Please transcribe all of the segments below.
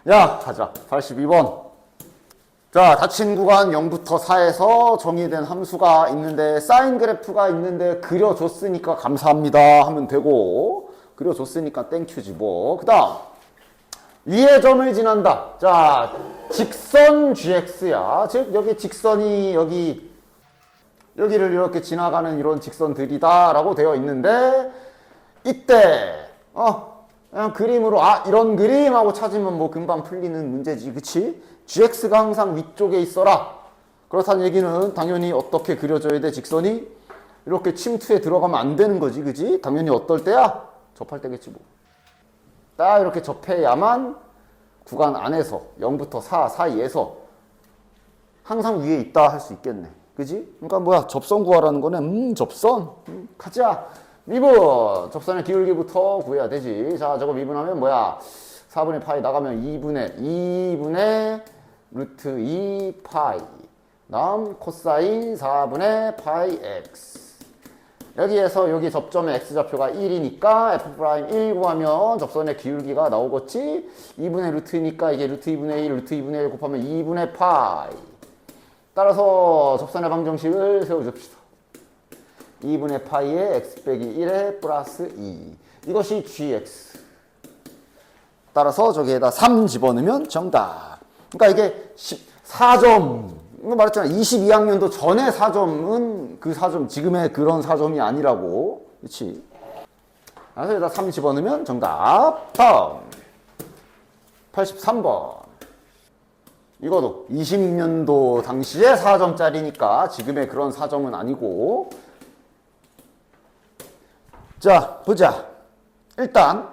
야, 가자. 82번. 자, 닫힌 구간 0부터 4에서 정의된 함수가 있는데 사인 그래프가 있는데 그려줬으니까 감사합니다 하면 되고, 그려줬으니까 땡큐지 뭐. 그 다음 위의 점을 지난다. 자, 직선 gx야. 즉 여기 직선이 여기를 이렇게 지나가는 이런 직선들이다 라고 되어 있는데, 이때 그냥 그림으로 이런 그림 하고 찾으면 뭐 금방 풀리는 문제지, 그치? gx가 항상 위쪽에 있어라. 그렇다는 얘기는 당연히 어떻게 그려져야 돼? 직선이 이렇게 침투에 들어가면 안 되는 거지, 그치? 당연히 어떨 때야? 접할 때겠지 뭐. 딱 이렇게 접해야만 구간 안에서 0부터 4 사이에서 항상 위에 있다 할 수 있겠네, 그지? 그러니까 뭐야, 접선 구하라는 거네. 접선 가자. 미분 접선의 기울기부터 구해야 되지. 자, 저거 미분하면 뭐야, 4분의 파이 나가면 2분의 루트 2 파이, 다음 코사인 4분의 파이 x. 여기에서 여기 접점의 x좌표가 1이니까 f'1 구하면 접선의 기울기가 나오겠지. 2분의 루트니까 이게 루트 2분의 1, 루트 2분의 1 곱하면 2분의 파이. 따라서 접선의 방정식을 세워줍시다. 2분의 파이에 x 빼기 1에 플러스 2. 이것이 gx. 따라서 저기에다 3 집어넣으면 정답. 그러니까 이게 4점. 이거 말했잖아. 22학년도 전에 4점은 그 4점, 지금의 그런 4점이 아니라고. 그렇지? 그래서 여기다 3 집어넣으면 정답. 다음 83번. 이거도 20년도 당시에 4점짜리니까 지금의 그런 4점은 아니고. 자, 보자. 일단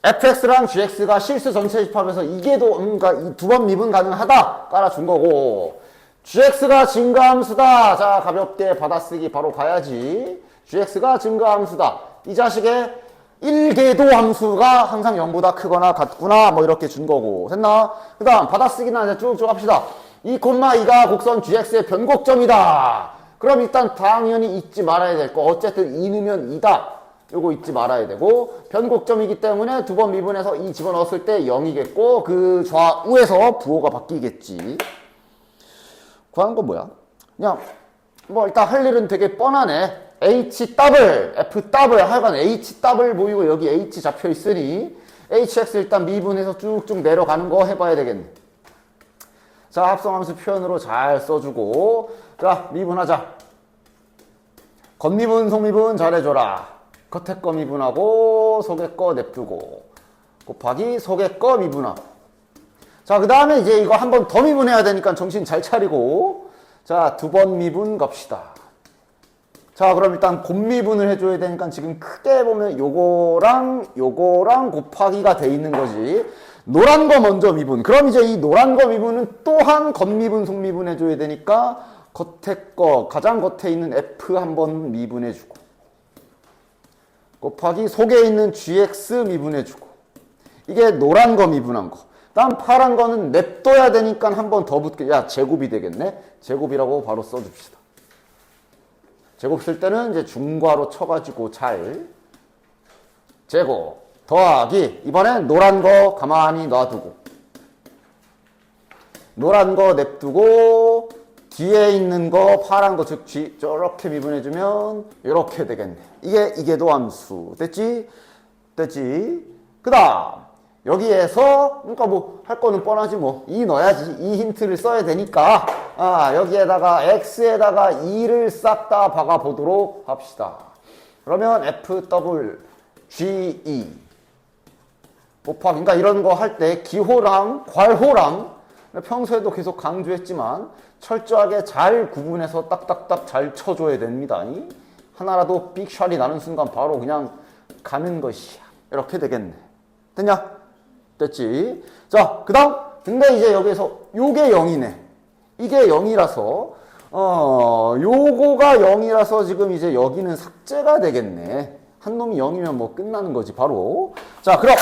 fx랑 gx가 실수 전체 집합에서 이게도 그러니까 이 두 번 미분 가능하다 깔아준 거고, gx가 증가함수다. 자, 가볍게 받아쓰기 바로 가야지. gx가 증가함수다. 이 자식의 1궤도 함수가 항상 0보다 크거나 같구나, 뭐 이렇게 준 거고. 됐나? 그 다음 받아쓰기나 이제 쭉쭉 합시다. 2,2가 곡선 gx의 변곡점이다. 그럼 일단 당연히 잊지 말아야 될 거, 어쨌든 2 넣으면 2다. 요거 잊지 말아야 되고, 변곡점이기 때문에 두 번 미분해서 2 집어넣었을 때 0이겠고, 그 좌우에서 부호가 바뀌겠지. 구하는 건 뭐야? 그냥 뭐 일단 할 일은 되게 뻔하네. h 더블, f 더블, 하여간 h 더블 보이고 여기 h 잡혀 있으니 hx 일단 미분해서 쭉쭉 내려가는 거 해봐야 되겠네. 자, 합성함수 표현으로 잘 써주고, 자, 미분하자. 겉미분, 속미분 잘해줘라. 겉에 거 미분하고 속에 거 냅두고 곱하기 속에 거 미분하고. 자, 그 다음에 이제 이거 한 번 더 미분해야 되니까 정신 잘 차리고, 자, 두 번 미분 갑시다. 자, 그럼 일단 곱미분을 해줘야 되니까 지금 크게 보면 요거랑 곱하기가 돼 있는 거지. 노란 거 먼저 미분. 그럼 이제 이 노란 거 미분은 또한 겉미분, 속미분 해줘야 되니까 겉에 거, 가장 겉에 있는 f 한번 미분해주고 곱하기 속에 있는 gx 미분해주고. 이게 노란 거 미분한 거. 다음 파란 거는 냅둬야 되니까 한 번 더 붙게. 야, 제곱이 되겠네. 제곱이라고 바로 써줍시다. 제곱 쓸 때는 이제 중괄호 쳐가지고 잘. 제곱 더하기, 이번엔 노란 거 가만히 놔두고 노란 거 냅두고 뒤에 있는 거 파란 거, 즉 G 저렇게 미분해주면 이렇게 되겠네. 이게 도함수. 됐지? 그 다음 여기에서 그러니까 뭐 할 거는 뻔하지 뭐. 2 넣어야지. 이 힌트를 써야 되니까 여기에다가 x에다가 2를 싹 다 박아보도록 합시다. 그러면 f 더블 ge 곱하기, 그러니까 이런 거 할 때 기호랑 괄호랑 평소에도 계속 강조했지만 철저하게 잘 구분해서 딱딱딱 잘 쳐줘야 됩니다. 하나라도 삑샷이 나는 순간 바로 그냥 가는 것이야. 이렇게 되겠네. 됐냐? 됐지? 자, 그 다음 근데 이제 여기서 요게 0이네. 이게 0이라서 요거가 0이라서 지금 이제 여기는 삭제가 되겠네. 한 놈이 0이면 뭐 끝나는 거지 바로. 자, 그럼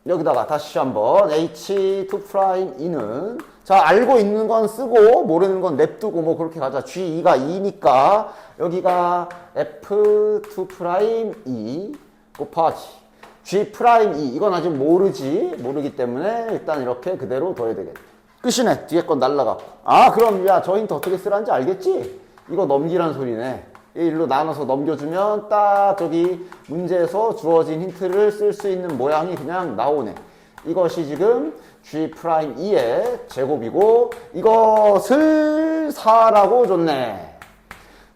여기다가 다시 한번 h2'2는 자, 알고 있는 건 쓰고 모르는 건 냅두고 뭐 그렇게 가자. g2가 2니까 여기가 f2'2 곱하기 G 프라임 E 이건 아직 모르기 때문에 일단 이렇게 그대로 둬야 되겠다. 끝이네. 뒤에 건 날라갔고. 아 그럼 야 저 힌트 어떻게 쓰라는지 알겠지? 이거 넘기란 소리네. 일로 나눠서 넘겨주면 딱 저기 문제에서 주어진 힌트를 쓸 수 있는 모양이 그냥 나오네. 이것이 지금 G 프라임 E의 제곱이고 이것을 4라고 줬네.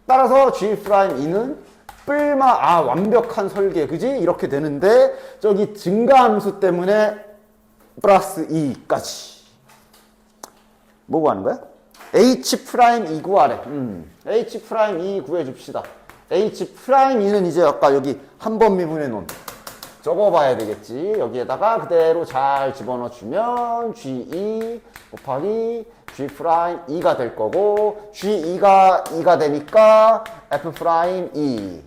따라서 G 프라임 E는 완벽한 설계 그지? 이렇게 되는데 저기 증가함수 때문에 플러스 2까지 뭐 구하는 거야? H 프라임 2 구하래. H 프라임 2 구해줍시다. H 프라임 2는 이제 아까 여기 한 번 미분해 놓은 적어봐야 되겠지. 여기에다가 그대로 잘 집어넣어주면 G2 곱하기 G 프라임 2가 될 거고 G2가 2가 되니까 F 프라임 2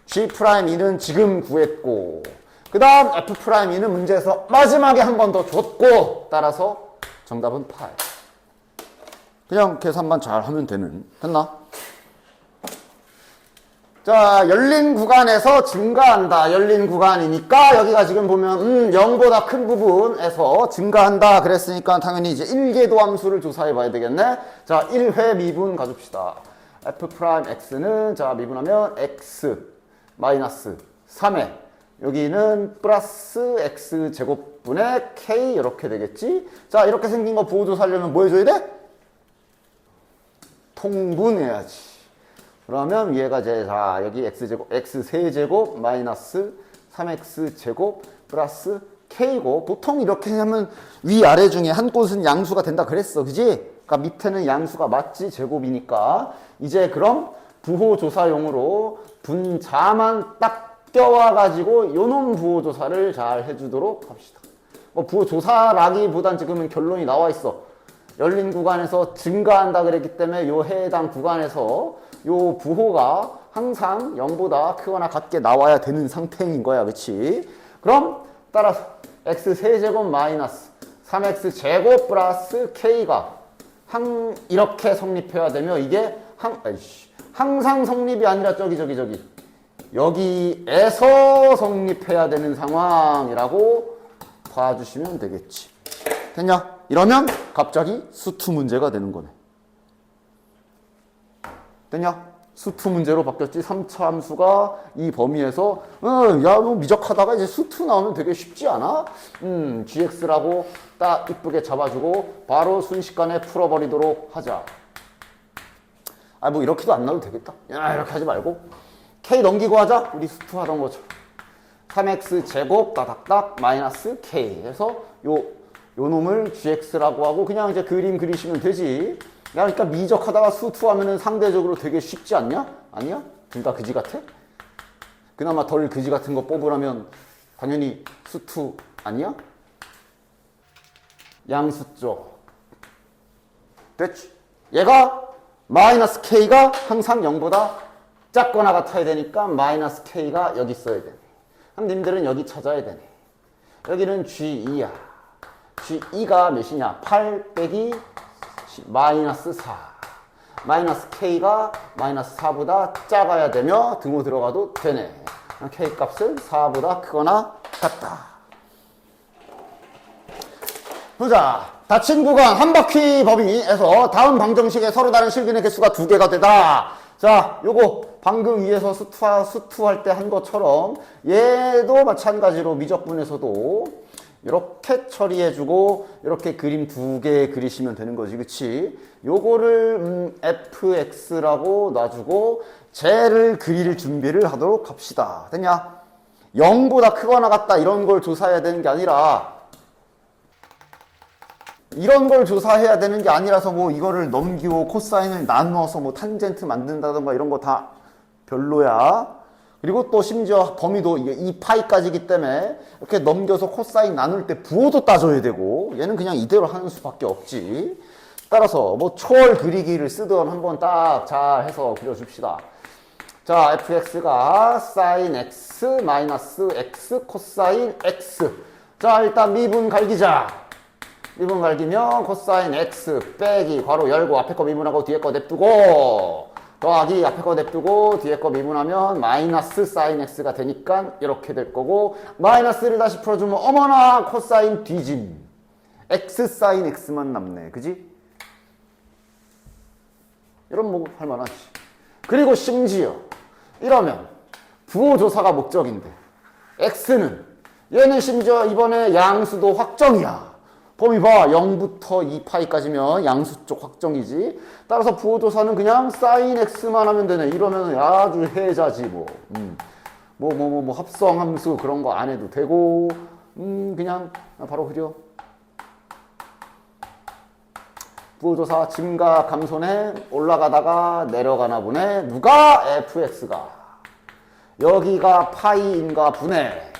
G 프라임 2는 지금 구했고 그 다음 F 프라임 2는 문제에서 마지막에 한 번 더 줬고 따라서 정답은 8. 그냥 계산만 잘 하면 됐나? 자, 열린 구간에서 증가한다. 열린 구간이니까 여기가 지금 보면 0보다 큰 부분에서 증가한다 그랬으니까 당연히 이제 1궤도 함수를 조사해 봐야 되겠네. 자, 1회 미분 가줍시다. f 프라임 x는 자, 미분하면 x 마이너스 3회 여기는 플러스 x 제곱분의 k 이렇게 되겠지. 자, 이렇게 생긴 거 부호 조사하려면 뭐 해줘야 돼? 통분해야지. 그러면 얘가 이제 자 여기 x제곱 x 세제곱 마이너스 3x제곱 플러스 k고 보통 이렇게 하면 위아래 중에 한 곳은 양수가 된다 그랬어 그지? 그러니까 밑에는 양수가 맞지 제곱이니까 이제 그럼 부호 조사용으로 분자만 딱 껴와 가지고 요놈 부호 조사를 잘 해주도록 합시다. 뭐 부호 조사라기보단 지금은 결론이 나와 있어. 열린 구간에서 증가한다 그랬기 때문에 요 해당 구간에서 요 부호가 항상 0보다 크거나 같게 나와야 되는 상태인 거야. 그치? 그럼 따라서 x 세제곱 마이너스 3x제곱 플러스 k가 이렇게 성립해야 되며 이게 항상 성립이 아니라 저기 여기에서 성립해야 되는 상황이라고 봐주시면 되겠지. 됐냐? 이러면 갑자기 수투 문제가 되는 거네. 됐냐? 수투 문제로 바뀌었지. 3차 함수가 이 범위에서 야, 뭐 미적하다가 이제 수투 나오면 되게 쉽지 않아? gx라고 딱 이쁘게 잡아주고 바로 순식간에 풀어버리도록 하자. 아, 뭐 이렇게도 안 나도 되겠다. 야, 이렇게 하지 말고 k 넘기고 하자. 우리 수투 하던 것처럼 3x제곱 따닥닥 마이너스 k 해서 요 놈을 gx라고 하고 그냥 이제 그림 그리시면 되지. 야, 그러니까 미적하다가 수투하면은 상대적으로 되게 쉽지 않냐? 아니야? 둘 다 그지 같아? 그나마 덜 그지 같은 거 뽑으라면 당연히 수투 아니야? 양수죠. 됐지? 얘가 마이너스 k가 항상 0보다 작거나 같아야 되니까 마이너스 k가 여기 있어야 되네. 그럼 님들은 여기 찾아야 되네. 여기는 G2야. G2가 몇이냐? 8 빼기 마이너스 4. 마이너스 K가 마이너스 4보다 작아야 되며 등호 들어가도 되네. K 값은 4보다 크거나 같다. 보자. 닫힌 구간 한 바퀴 범위에서 다음 방정식에 서로 다른 실근의 개수가 2개가 되다. 자, 요거 방금 위에서 수투할 때 한 것처럼 얘도 마찬가지로 미적분에서도 이렇게 처리해주고 이렇게 그림 2개 그리시면 되는 거지. 그치? 요거를 fx라고 놔주고 쟤를 그릴 준비를 하도록 합시다. 됐냐? 0보다 크거나 같다 이런 걸 조사해야 되는 게 아니라 뭐 이거를 넘기고 코사인을 나누어서 뭐 탄젠트 만든다던가 이런 거 다 별로야. 그리고 또 심지어 범위도 이게 2파이까지기 때문에 이렇게 넘겨서 코사인 나눌 때 부호도 따져야 되고 얘는 그냥 이대로 하는 수밖에 없지. 따라서 뭐 초월 그리기를 쓰던 한번 딱 잘 해서 그려줍시다. 자, fx가 sin x 마이너스 x 코사인 x. 자, 일단 미분 갈기자. 미분 갈기면 코사인 x 빼기 괄호 열고 앞에 거 미분하고 뒤에 거 냅두고 더하기 앞에 거 냅두고 뒤에 거 미분하면 마이너스 사인 x가 되니까 이렇게 될 거고 마이너스를 다시 풀어주면 어머나 코사인 뒤짐 x 사인 x만 남네. 그지? 이런 뭐 할만하지. 그리고 심지어 이러면 부호조사가 목적인데 x는 얘는 심지어 이번에 양수도 확정이야. 범위 봐. 0부터 2파이까지면 양수 쪽 확정이지. 따라서 부호조사는 그냥 사인 x만 하면 되네. 이러면 아주 해자지 뭐. 합성함수 그런 거 안 해도 되고 그냥 바로 그려. 부호조사 증가 감소네. 올라가다가 내려가나 보네. 누가? fx가. 여기가 파이인가 보네.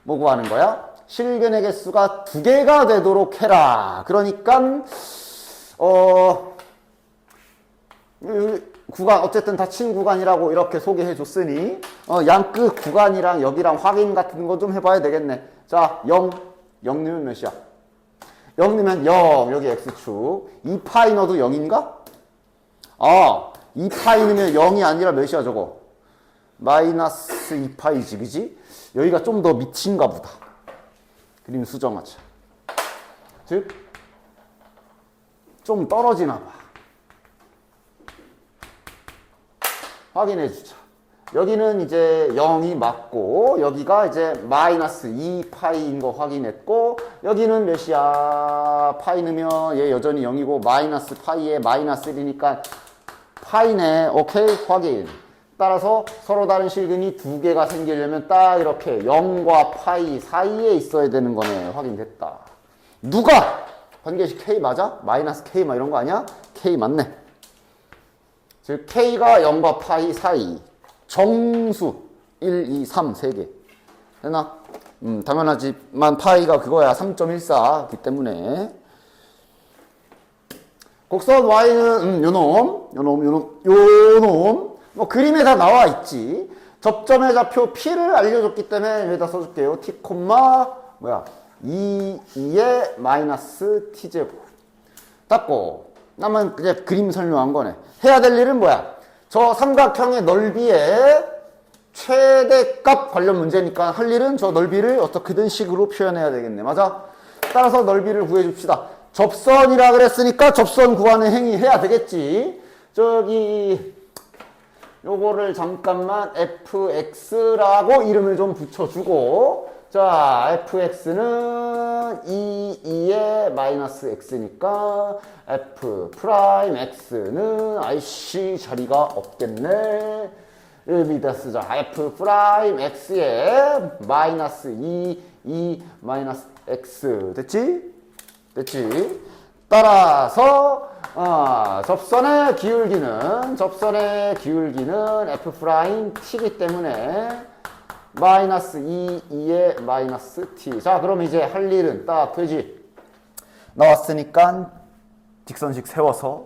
뭐 구하는 거야? 실근의 개수가 2개가 되도록 해라. 그러니까 구간 어쨌든 닫힌 구간이라고 이렇게 소개해 줬으니 양끝 구간이랑 여기랑 확인 같은 거 좀 해봐야 되겠네. 자, 0 넣으면 몇이야? 0 넣으면 0 여기 x축 2파이 넣어도 0인가? 2파이 넣으면 0이 아니라 몇이야 저거? 마이너스 2파이지 그지? 여기가 좀 더 밑인가 보다. 그림 수정하자. 즉, 좀 떨어지나 봐. 확인해 주자. 여기는 이제 0이 맞고, 여기가 이제 마이너스 2파이인 거 확인했고, 여기는 몇이야? 파이 넣으면 얘 여전히 0이고, 마이너스 파이에 마이너스 1이니까 파이네. 오케이? 확인. 따라서 서로 다른 실근이 2개가 생기려면 딱 이렇게 0과 파이 사이에 있어야 되는 거네. 확인됐다. 누가? 관계식 K 맞아? 마이너스 K 막 이런 거 아니야? K 맞네. 즉 K가 0과 파이 사이 정수 1, 2, 3 3개 되나? 당연하지만 파이가 그거야. 3.14기 때문에 곡선 Y는 요놈 뭐 그림에 다 나와 있지. 접점의 좌표 P를 알려줬기 때문에 여기다 써줄게요. T, 2의 마이너스 T제곱. 닫고. 나만 이제 그림 설명한 거네. 해야 될 일은 뭐야? 저 삼각형의 넓이의 최대값 관련 문제니까 할 일은 저 넓이를 어떻게든 식으로 표현해야 되겠네. 맞아? 따라서 넓이를 구해줍시다. 접선이라 그랬으니까 접선 구하는 행위 해야 되겠지. 저기 요거를 잠깐만 fx라고 이름을 좀 붙여주고, 자 fx는 2의 마이너스 x니까 f 프라임 x는 아이씨 자리가 없겠네. 여기다 쓰자. f 프라임 x에 마이너스 2 마이너스 x 됐지? 따라서 접선의 기울기는 f 프라임 t이기 때문에 마이너스 2의 마이너스 t. 자, 그럼 이제 할 일은 딱 되지. 나왔으니까 직선식 세워서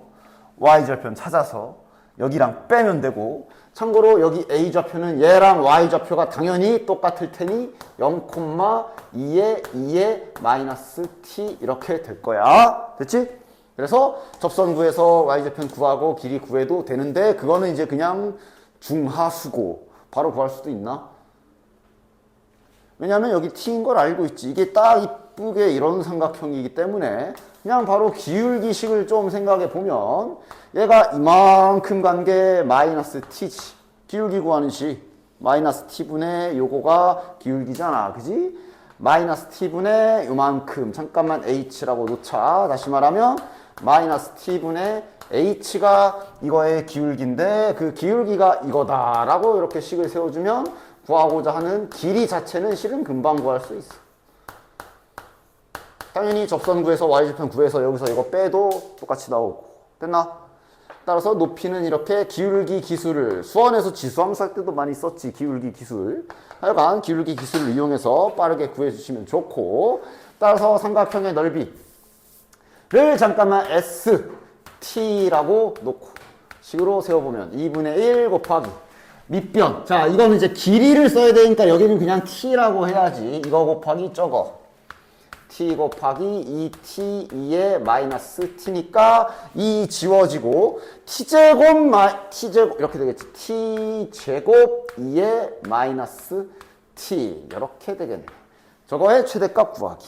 y좌표는 찾아서 여기랑 빼면 되고, 참고로 여기 a좌표는 얘랑 y좌표가 당연히 똑같을 테니 0,2의 마이너스 t 이렇게 될 거야. 됐지? 그래서 접선 구해서 y좌표는 구하고 길이 구해도 되는데, 그거는 이제 그냥 중하수고 바로 구할 수도 있나? 왜냐면 여기 t인 걸 알고 있지. 이게 딱 이쁘게 이런 삼각형이기 때문에 그냥 바로 기울기식을 좀 생각해 보면 얘가 이만큼 간 게 마이너스 t지. 기울기 구하는 식. 마이너스 t분의 요거가 기울기잖아. 그지? 마이너스 t분의 요만큼. 잠깐만 h라고 놓자. 다시 말하면 마이너스 t분의 h가 이거의 기울기인데 그 기울기가 이거다라고 이렇게 식을 세워주면 구하고자 하는 길이 자체는 실은 금방 구할 수 있어. 당연히 접선 구해서 y좌편 구해서 여기서 이거 빼도 똑같이 나오고. 됐나? 따라서 높이는 이렇게 기울기 기술을 수원에서 지수함수 할 때도 많이 썼지. 기울기 기술. 하여간 기울기 기술을 이용해서 빠르게 구해주시면 좋고, 따라서 삼각형의 넓이를 잠깐만 ST라고 놓고 식으로 세워보면 2분의 1 곱하기 밑변. 자, 이거는 이제 길이를 써야 되니까 여기는 그냥 T라고 해야지. 이거 곱하기 저거. 2t 곱하기 2t 2의 마이너스 t니까 2 지워지고 t제곱 t제곱 이렇게 되겠지. t제곱 2의 마이너스 t 이렇게 되겠네. 저거의 최대값 구하기.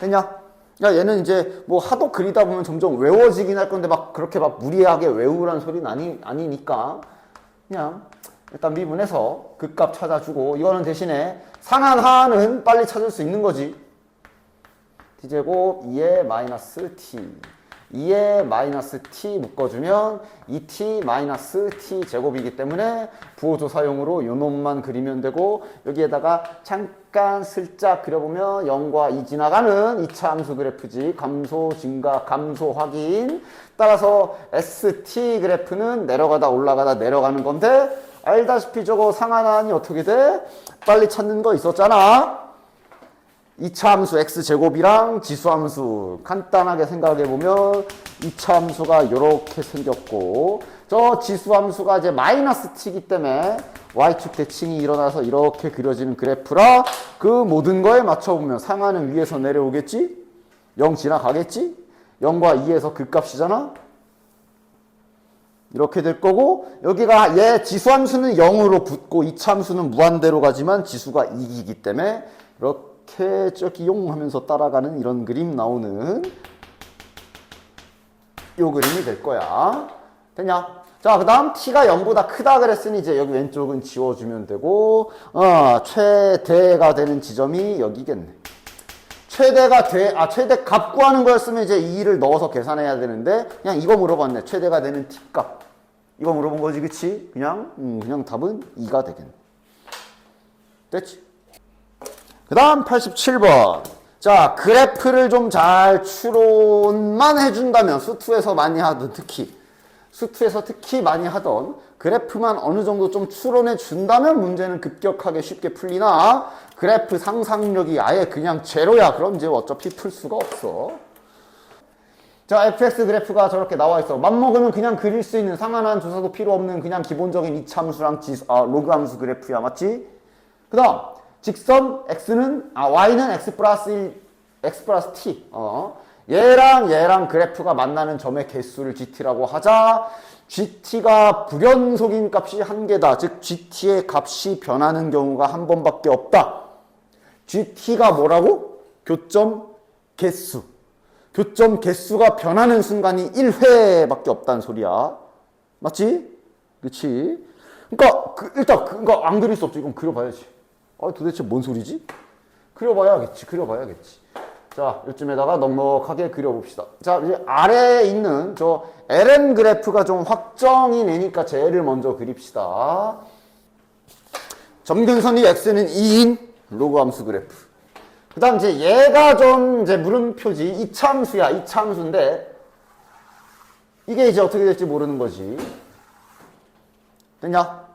됐냐? 야, 얘는 이제 뭐 하도 그리다 보면 점점 외워지긴 할 건데 막 그렇게 막 무리하게 외우란 소리는 아니니까 그냥 일단 미분해서 그 값 찾아주고 이거는 대신에 상한 하는 빨리 찾을 수 있는 거지. t제곱 2의 마이너스 t 2의 마이너스 t 묶어주면 2t 마이너스 t 제곱이기 때문에 부호조사용으로 요 놈만 그리면 되고 여기에다가 잠깐 슬쩍 그려보면 0과 2 지나가는 2차 함수 그래프지. 감소, 증가, 감소 확인. 따라서 st 그래프는 내려가다 올라가다 내려가는 건데 알다시피 저거 상한하니 어떻게 돼? 빨리 찾는 거 있었잖아. 2차 함수 x제곱이랑 지수함수 간단하게 생각해보면 2차 함수가 이렇게 생겼고 저 지수함수가 이제 마이너스 t이기 때문에 y축 대칭이 일어나서 이렇게 그려지는 그래프라 그 모든 거에 맞춰보면 상하는 위에서 내려오겠지? 0 지나가겠지? 0과 2에서 그 값이잖아? 이렇게 될 거고 여기가 얘 지수함수는 0으로 붙고 2차 함수는 무한대로 가지만 지수가 2이기 때문에 이렇게 저기용 하면서 따라가는 이런 그림 나오는 요 그림이 될 거야. 됐냐? 자, 그 다음 t가 0보다 크다 그랬으니 이제 여기 왼쪽은 지워주면 되고 최대가 되는 지점이 여기겠네. 최대 값 구하는 거였으면 이제 2를 넣어서 계산해야 되는데 그냥 이거 물어봤네. 최대가 되는 t 값. 이거 물어본 거지, 그치? 그냥 답은 2가 되겠네. 됐지? 그 다음 87번. 자, 그래프를 좀 잘 추론만 해준다면, 수투에서 많이 하던 수투에서 특히 많이 하던 그래프만 어느 정도 좀 추론해 준다면 문제는 급격하게 쉽게 풀리나, 그래프 상상력이 아예 그냥 제로야. 그럼 이제 어차피 풀 수가 없어. 자, fx 그래프가 저렇게 나와 있어. 맘먹으면 그냥 그릴 수 있는 상한한 조사도 필요 없는 그냥 기본적인 이차함수랑 로그 함수 그래프야. 맞지? 그 다음, 직선 y는 x 플러스 1, x 플러스 t. 얘랑 그래프가 만나는 점의 개수를 gt라고 하자. gt가 불연속인 값이 한 개다. 즉, gt의 값이 변하는 경우가 한 번밖에 없다. gt가 뭐라고? 교점 개수. 교점 개수가 변하는 순간이 1회밖에 없다는 소리야. 맞지? 그치? 그러니까 일단 그거 안 그릴 수 없지. 이건 그려봐야지. 도대체 뭔 소리지? 그려봐야겠지. 자, 이쯤에다가 넉넉하게 그려봅시다. 자, 이제 아래에 있는 저 ln 그래프가 좀 확정이 내니까 쟤를 먼저 그립시다. 점근선이 x는 2인 로그 함수 그래프. 그 다음 이제 얘가 좀 이제 물음표지. 이차함수야. 이차함수인데 이게 이제 어떻게 될지 모르는 거지. 됐냐?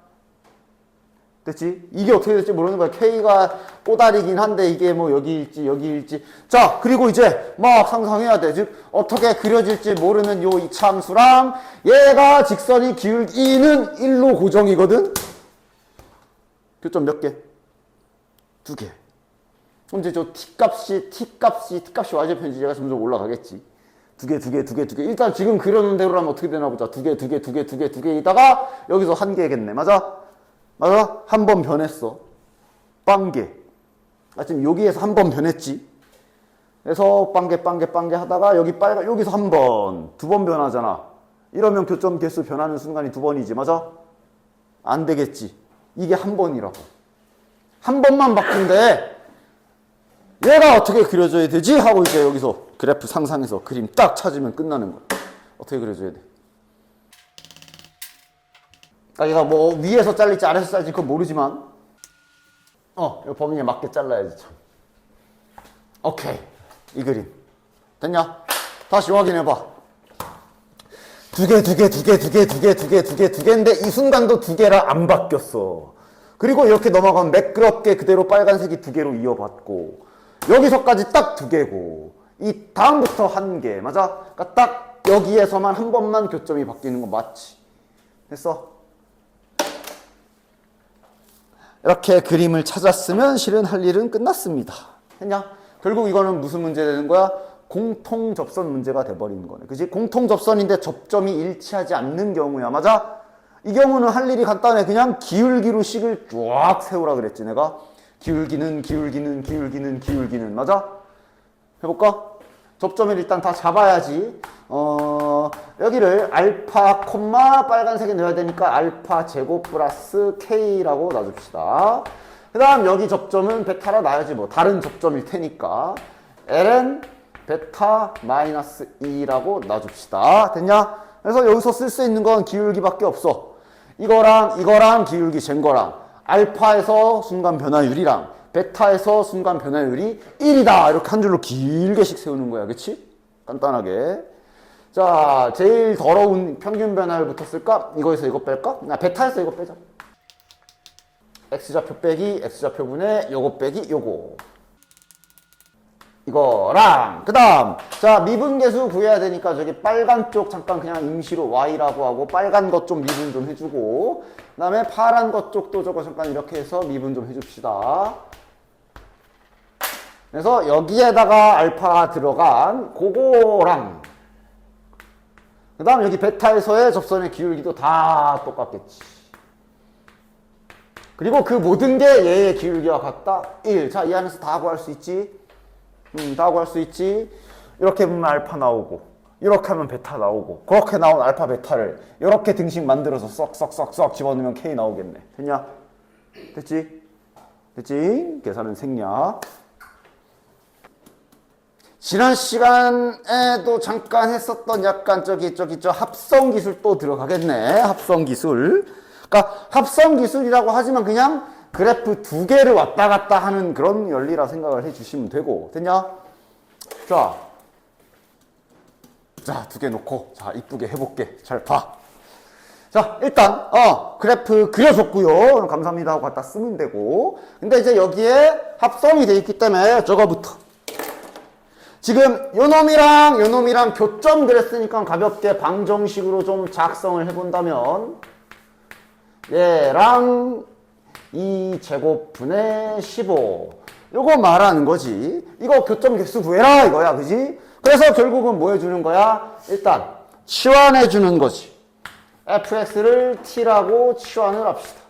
됐지? 이게 어떻게 될지 모르는 거야. K가 꼬다리긴 한데 이게 뭐 여기일지. 자, 그리고 이제 막 상상해야 돼. 즉 어떻게 그려질지 모르는 요 이차함수랑 얘가 직선이 기울기는 1로 고정이거든. 교점 몇 개? 2개. 그럼 이제 저 t값이 y좌표인지 얘가 점점 올라가겠지. 두 개. 일단 지금 그려놓은 대로라면 어떻게 되나 보자. 두 개이다가 여기서 한 개겠네. 맞아? 한 번 변했어. 빵개. 지금 여기에서 한 번 변했지. 그래서 빵개 하다가 여기서 한 번, 두 번 변하잖아. 이러면 교점 개수 변하는 순간이 2번이지. 맞아? 안 되겠지. 이게 한 번이라고. 한 번만 바꾼데 얘가 어떻게 그려져야 되지? 하고 이제 여기서 그래프 상상해서 그림 딱 찾으면 끝나는 거야. 어떻게 그려줘야 돼? 얘가 뭐 위에서 잘릴지 아래에서 잘릴지 그건 모르지만 이 범위에 맞게 잘라야지 참. 오케이. 이 그림. 됐냐? 다시 확인해봐. 두 개인데 이 순간도 2개라 안 바뀌었어. 그리고 이렇게 넘어가면 매끄럽게 그대로 빨간색이 2개로 이어받고 여기서까지 딱 2개고 이 다음부터 1개. 맞아? 그러니까 딱 여기에서만 한 번만 교점이 바뀌는 거 맞지? 됐어? 이렇게 그림을 찾았으면 실은 할 일은 끝났습니다. 됐냐? 결국 이거는 무슨 문제 되는 거야? 공통 접선 문제가 돼버리는 거네. 그지? 공통 접선인데 접점이 일치하지 않는 경우야. 맞아? 이 경우는 할 일이 간단해. 그냥 기울기로 식을 쫙 세우라 그랬지, 내가. 기울기는. 맞아? 해볼까? 접점을 일단 다 잡아야지. 여기를 알파 콤마 빨간색에 넣어야 되니까 알파 제곱 플러스 K라고 놔줍시다. 그 다음 여기 접점은 베타라 놔야지 뭐. 다른 접점일 테니까. ln 베타 마이너스 2라고 놔줍시다. 됐냐? 그래서 여기서 쓸 수 있는 건 기울기밖에 없어. 이거랑 기울기 잰 거랑 알파에서 순간 변화율이랑 베타에서 순간 변화율이 1이다. 이렇게 한 줄로 길게씩 세우는 거야. 그치? 간단하게. 자, 제일 더러운 평균 변화율부터 쓸까? 이거에서 이거 뺄까? 베타에서 이거 빼자. x좌표 빼기 x좌표분의 요거 빼기 요거. 이거랑 그 다음 자 미분계수 구해야 되니까 저기 빨간 쪽 잠깐 그냥 임시로 y라고 하고 빨간 것 좀 미분 좀 해주고 그 다음에 파란 것 쪽도 저거 잠깐 이렇게 해서 미분 좀 해줍시다. 그래서 여기에다가 알파가 들어간 그거랑 그 다음 여기 베타에서의 접선의 기울기도 다 똑같겠지. 그리고 그 모든 게 얘의 기울기와 같다. 1. 자, 이 안에서 다 구할 수 있지. 다 구할 수 있지. 이렇게 보면 알파 나오고 이렇게 하면 베타 나오고 그렇게 나온 알파 베타를 이렇게 등식 만들어서 쏙쏙쏙쏙 집어넣으면 K 나오겠네. 됐냐? 됐지? 됐지? 계산은 생략. 지난 시간에도 잠깐 했었던 약간 저 합성 기술 또 들어가겠네. 합성 기술. 그러니까 합성 기술이라고 하지만 그냥 그래프 두 개를 왔다 갔다 하는 그런 원리라 생각을 해주시면 되고. 됐냐? 자, 두 개 놓고 자 이쁘게 해볼게. 잘 봐. 자, 일단 그래프 그려줬고요. 그럼 감사합니다 하고 갖다 쓰면 되고. 근데 이제 여기에 합성이 돼 있기 때문에 저거부터 지금 요놈이랑 교점 그랬으니까 가볍게 방정식으로 좀 작성을 해본다면 얘랑 2제곱분의 15 요거 말하는 거지. 이거 교점 개수 구해라 이거야. 그지? 그래서 결국은 뭐 해주는 거야? 일단 치환해 주는 거지. fx를 t라고 치환을 합시다.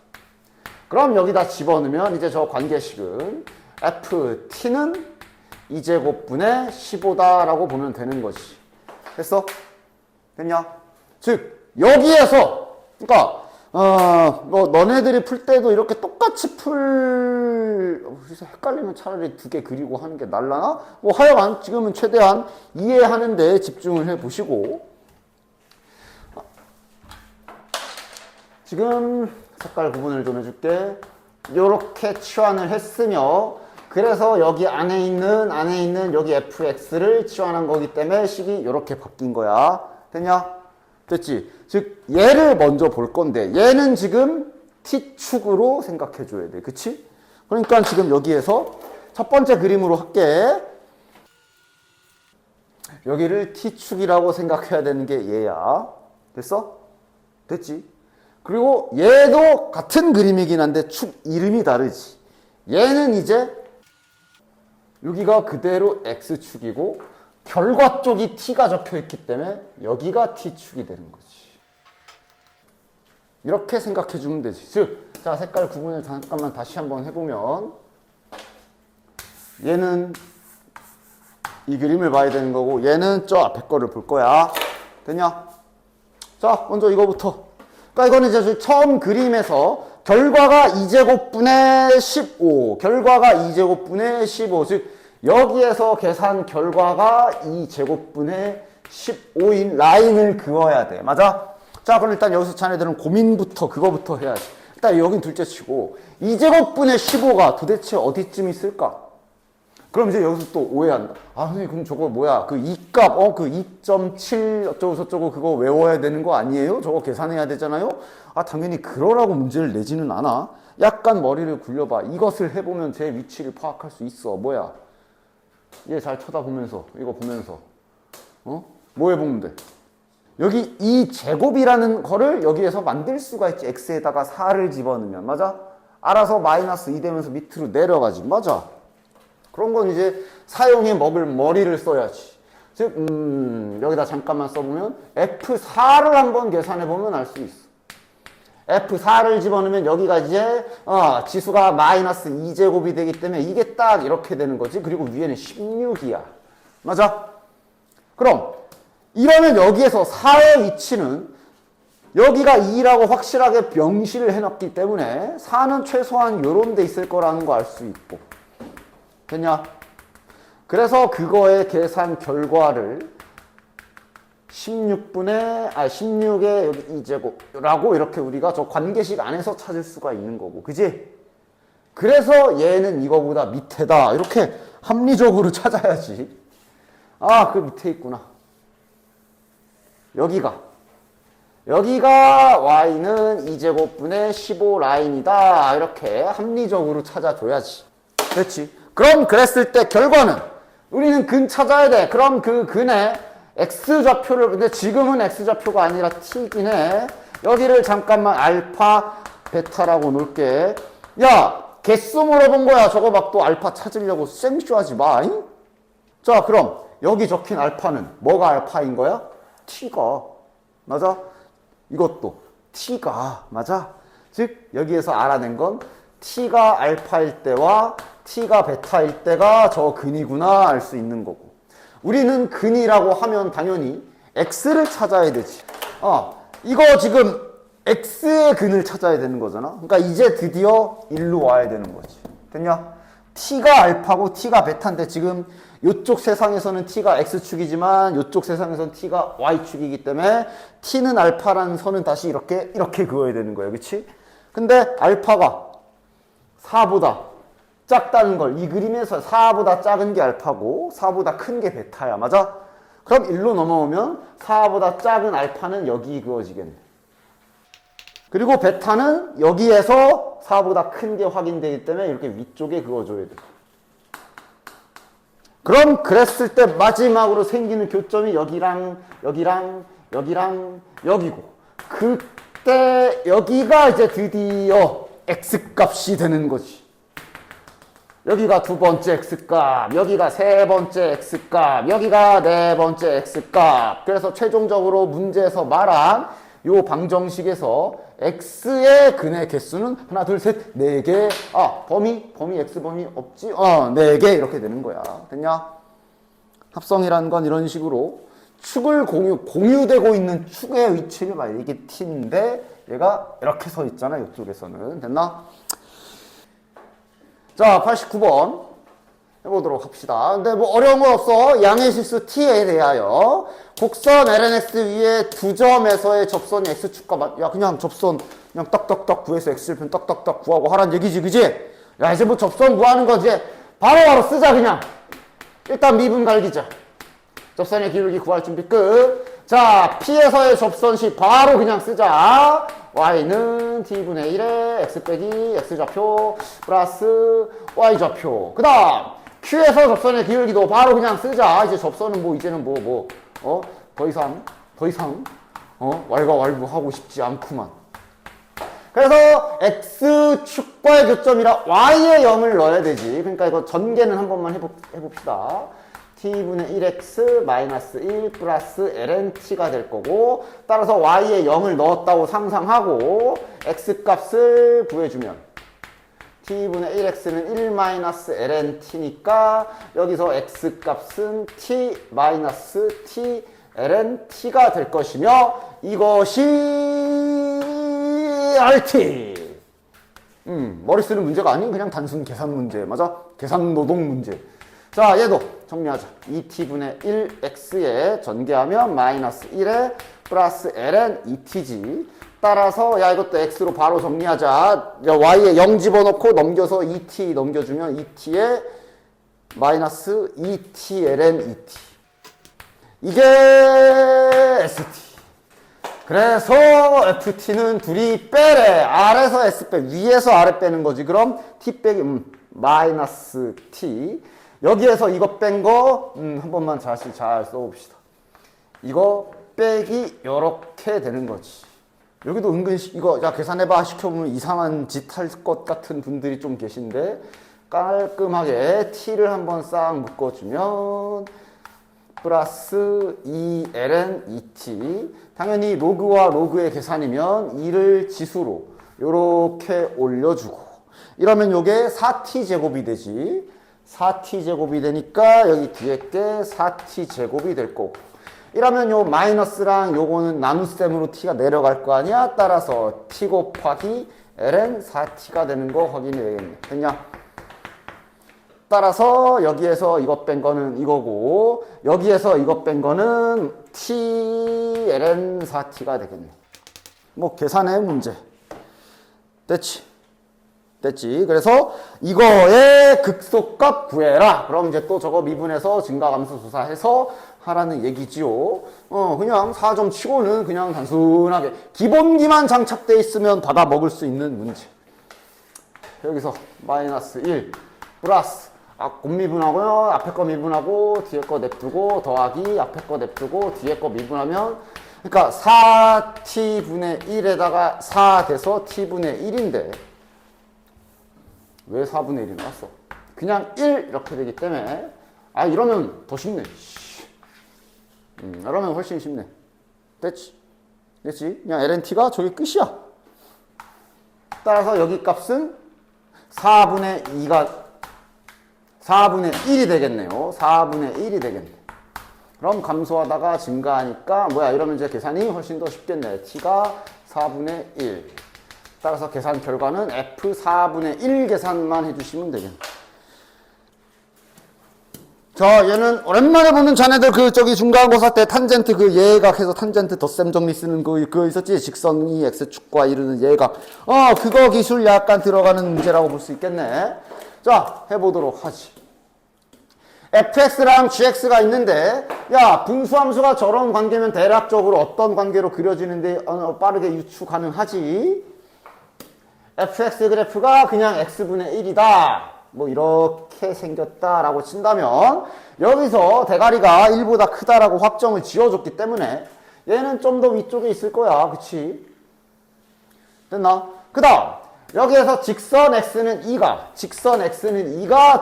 그럼 여기다 집어넣으면 이제 저 관계식은 ft는 2제곱분의 15다라고 보면 되는 거지. 됐어? 됐냐? 즉 여기에서 그러니까 뭐 너네들이 풀 때도 이렇게 똑같이 그래서 헷갈리면 차라리 두 개 그리고 하는 게 날라나? 뭐 하여간 지금은 최대한 이해하는 데 집중을 해 보시고 지금 색깔 구분을 좀 해줄게. 요렇게 치환을 했으며 그래서 여기 안에 있는 여기 fx를 치환한 거기 때문에 식이 요렇게 바뀐 거야. 됐냐? 됐지? 즉 얘를 먼저 볼 건데 얘는 지금 t축으로 생각해 줘야 돼. 그치? 그러니까 지금 여기에서 첫 번째 그림으로 할게. 여기를 t축이라고 생각해야 되는 게 얘야. 됐어? 됐지? 그리고 얘도 같은 그림이긴 한데 축 이름이 다르지. 얘는 이제 여기가 그대로 x축이고 결과 쪽이 t가 적혀 있기 때문에 여기가 t축이 되는 거지. 이렇게 생각해 주면 되지. 즉, 자, 색깔 구분을 잠깐만 다시 한번 해보면 얘는 이 그림을 봐야 되는 거고 얘는 저 앞에 거를 볼 거야. 됐냐? 자, 먼저 이거부터. 그러니까 이거는 이제 처음 그림에서 결과가 2제곱분의 15, 결과가 2제곱분의 15, 즉 여기에서 계산 결과가 2제곱분의 15인 라인을 그어야 돼. 맞아? 자, 그럼 일단 여기서 자네들은 고민부터 그거부터 해야지. 일단 여긴 둘째 치고 2제곱분의 15가 도대체 어디쯤 있을까? 그럼 이제 여기서 또 오해한다. 아, 선생님 그럼 저거 뭐야? 그 2값, 그 2.7 어쩌고 저쩌고 그거 외워야 되는 거 아니에요? 저거 계산해야 되잖아요? 아, 당연히 그러라고 문제를 내지는 않아. 약간 머리를 굴려봐. 이것을 해보면 제 위치를 파악할 수 있어. 뭐야? 얘 잘 쳐다보면서, 이거 보면서. 뭐 해보면 돼? 여기 이 제곱이라는 거를 여기에서 만들 수가 있지. x에다가 4를 집어넣으면. 맞아? 알아서 마이너스 2 되면서 밑으로 내려가지. 맞아? 그런 건 이제 사용해 먹을 머리를 써야지. 즉, 여기다 잠깐만 써보면 F4를 한번 계산해보면 알 수 있어. F4를 집어넣으면 여기가 이제 지수가 마이너스 2제곱이 되기 때문에 이게 딱 이렇게 되는 거지. 그리고 위에는 16이야. 맞아? 그럼 이러면 여기에서 4의 위치는 여기가 2라고 확실하게 명시를 해놨기 때문에 4는 최소한 요런 데 있을 거라는 거 알 수 있고. 됐냐? 그래서 그거의 계산 결과를 16의 여기 2제곱라고 이렇게 우리가 저 관계식 안에서 찾을 수가 있는 거고. 그지? 그래서 얘는 이거보다 밑에다. 이렇게 합리적으로 찾아야지. 아, 그 밑에 있구나. 여기가 y는 2제곱분의 15 라인이다. 이렇게 합리적으로 찾아줘야지. 그렇지? 그럼 그랬을 때 결과는 우리는 근 찾아야 돼. 그럼 그 근의 x좌표를, 근데 지금은 x좌표가 아니라 t이긴 해. 여기를 잠깐만 알파, 베타라고 놓을게. 야, 개수 물어본 거야. 저거 막 또 알파 찾으려고 생쇼하지 마. 잉? 자, 그럼 여기 적힌 알파는 뭐가 알파인 거야? t가. 맞아? 이것도 t가. 맞아? 즉 여기에서 알아낸 건 t가 알파일 때와 t가 베타일 때가 저 근이구나 알 수 있는 거고. 우리는 근이라고 하면 당연히 x를 찾아야 되지. 이거 지금 x의 근을 찾아야 되는 거잖아. 그러니까 이제 드디어 일로 와야 되는 거지. 됐냐? t가 알파고 t가 베타인데 지금 이쪽 세상에서는 t가 x축이지만 이쪽 세상에서는 t가 y축이기 때문에 t는 알파라는 선은 다시 이렇게 그어야 되는 거예요. 그치? 근데 알파가 4보다 작다는 걸 이 그림에서 4보다 작은 게 알파고 4보다 큰 게 베타야. 맞아? 그럼 1로 넘어오면 4보다 작은 알파는 여기 그어지겠네. 그리고 베타는 여기에서 4보다 큰 게 확인되기 때문에 이렇게 위쪽에 그어줘야 돼. 그럼 그랬을 때 마지막으로 생기는 교점이 여기랑 여기고, 그때 여기가 이제 드디어 x값이 되는 거지. 여기가 두 번째 x값, 여기가 세 번째 x값, 여기가 네 번째 x값. 그래서 최종적으로 문제에서 말한 요 방정식에서 x의 근의 개수는 하나, 둘, 셋, 네 개. 범위 x범위 없지? 네 개 이렇게 되는 거야. 됐냐? 합성이라는 건 이런 식으로 축을 공유되고 있는 축의 위치를 말이야. 이게 t인데 얘가 이렇게 서 있잖아. 이쪽에서는. 됐나? 자, 89번 해보도록 합시다. 근데 뭐 어려운 거 없어. 양의 실수 t에 대하여 곡선 LNX 위에 두 점에서의 접선이 x축과 야, 그냥 접선 그냥 떡떡떡 구해서 x절편 떡떡떡 구하고 하란 얘기지, 그지? 야, 이제 뭐 접선 구하는 거 이제 바로바로 쓰자. 그냥 일단 미분 갈기자. 접선의 기울기 구할 준비 끝. 자, P에서의 접선식 바로 그냥 쓰자. y는 t분의 1에 x 빼기 x좌표 플러스 y좌표. 그 다음 Q에서 접선의 기울기도 바로 그냥 쓰자. 이제 접선은 뭐 이제는 더 이상 왈가왈부하고 싶지 않구만. 그래서 x축과의 교점이라 y의 0을 넣어야 되지. 그러니까 이거 전개는 한 번만 해봅시다. t분의 1x 마이너스 1 플러스 lnt가 될 거고, 따라서 y에 0을 넣었다고 상상하고 x값을 구해주면 t분의 1x는 1 마이너스 lnt니까 여기서 x값은 t 마이너스 t lnt가 될 것이며 이것이 rt. 머리 쓰는 문제가 아닌 그냥 단순 계산 문제. 맞아? 계산 노동 문제. 자, 얘도 정리하자. 2t분의 1x에 전개하면 마이너스 1에 플러스 ln 2t지. 따라서 야, 이것도 x로 바로 정리하자. y에 0 집어넣고 넘겨서 2t 넘겨주면 2t에 마이너스 2t ln 2t. 이게 st. 그래서 ft는 둘이 빼래. 아래에서 s 빼, 위에서 아래 빼는 거지. 그럼 t 빼기 마이너스 t. 여기에서 이거 뺀 거 한 번만 다시 잘 써봅시다. 이거 빼기 요렇게 되는 거지. 여기도 은근 이거 야 계산해봐 시켜보면 이상한 짓 할 것 같은 분들이 좀 계신데 깔끔하게 t를 한번 싹 묶어주면 플러스 2ln 2t. 당연히 로그와 로그의 계산이면 2를 지수로 요렇게 올려주고, 이러면 요게 4t 제곱이 되지. 4t 제곱이 되니까 여기 뒤에 게 4t 제곱이 될 거고, 이러면 요 마이너스랑 요거는 나눗셈으로 t가 내려갈 거 아니야. 따라서 t 곱하기 ln 4t가 되는 거 확인이 되겠네. 됐냐? 따라서 여기에서 이것 뺀 거는 이거고, 여기에서 이것 뺀 거는 t ln 4t가 되겠네. 뭐 계산의 문제. 됐지? 됐지? 그래서 이거의 극소값 구해라. 그럼 이제 또 저거 미분해서 증가함수 조사해서 하라는 얘기지요. 그냥 4점 치고는 그냥 단순하게 기본기만 장착돼 있으면 받아 먹을 수 있는 문제. 여기서 마이너스 1 플러스 곱미분하고요. 앞에 거 미분하고 뒤에 거 냅두고 더하기 앞에 거 냅두고 뒤에 거 미분하면, 그러니까 4t분의 1에다가 4 돼서 t분의 1인데 왜 4분의 1이 나왔어? 그냥 1 이렇게 되기 때문에, 이러면 더 쉽네. 이러면 훨씬 쉽네. 됐지? 됐지? 그냥 lnt가 저게 끝이야. 따라서 여기 값은 4분의 1이 되겠네요. 4분의 1이 되겠네. 그럼 감소하다가 증가하니까 이러면 이제 계산이 훨씬 더 쉽겠네. t가 4분의 1. 따라서 계산 결과는 f 4분의 1 계산만 해주시면 되겠네. 자, 얘는 오랜만에 보는 자네들 저기 중간고사 때 탄젠트 예각해서 탄젠트 덧셈 정리 쓰는 그거 있었지? 직선이 x축과 이루는 예각. 그거 기술 약간 들어가는 문제라고 볼 수 있겠네. 자, 해보도록 하지. fx랑 gx가 있는데, 야, 분수함수가 저런 관계면 대략적으로 어떤 관계로 그려지는데 빠르게 유추 가능하지? fx 그래프가 그냥 x분의 1이다. 이렇게 생겼다라고 친다면, 여기서 대가리가 1보다 크다라고 확정을 지어줬기 때문에 얘는 좀 더 위쪽에 있을 거야. 그치? 됐나? 그 다음, 여기에서 직선 x는 2가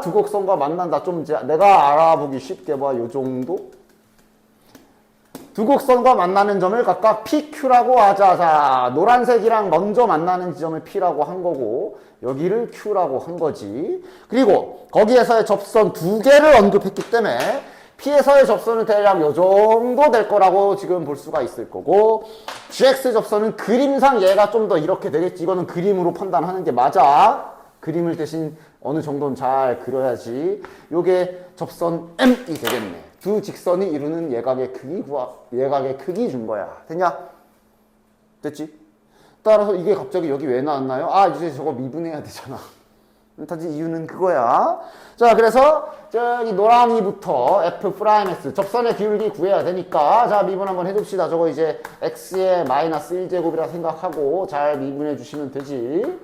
두 곡선과 만난다. 좀 내가 알아보기 쉽게 요 정도? 두 곡선과 만나는 점을 각각 PQ라고 하자. 자, 노란색이랑 먼저 만나는 지점을 P라고 한 거고, 여기를 Q라고 한 거지. 그리고 거기에서의 접선 두 개를 언급했기 때문에 P에서의 접선은 대략 요 정도 될 거라고 지금 볼 수가 있을 거고, GX 접선은 그림상 얘가 좀 더 이렇게 되겠지. 이거는 그림으로 판단하는 게 맞아. 그림을 대신 어느 정도는 잘 그려야지. 요게 접선 M이 되겠네. 두 직선이 이루는 예각의 크기 준 거야. 됐냐? 됐지? 따라서 이게 갑자기 여기 왜 나왔나요? 이제 저거 미분해야 되잖아. 단지 이유는 그거야. 자, 그래서 저기 노랑이부터 f'x 접선의 기울기 구해야 되니까, 자, 미분 한번 해줍시다. 저거 이제 x의 마이너스 1제곱이라 생각하고 잘 미분해 주시면 되지.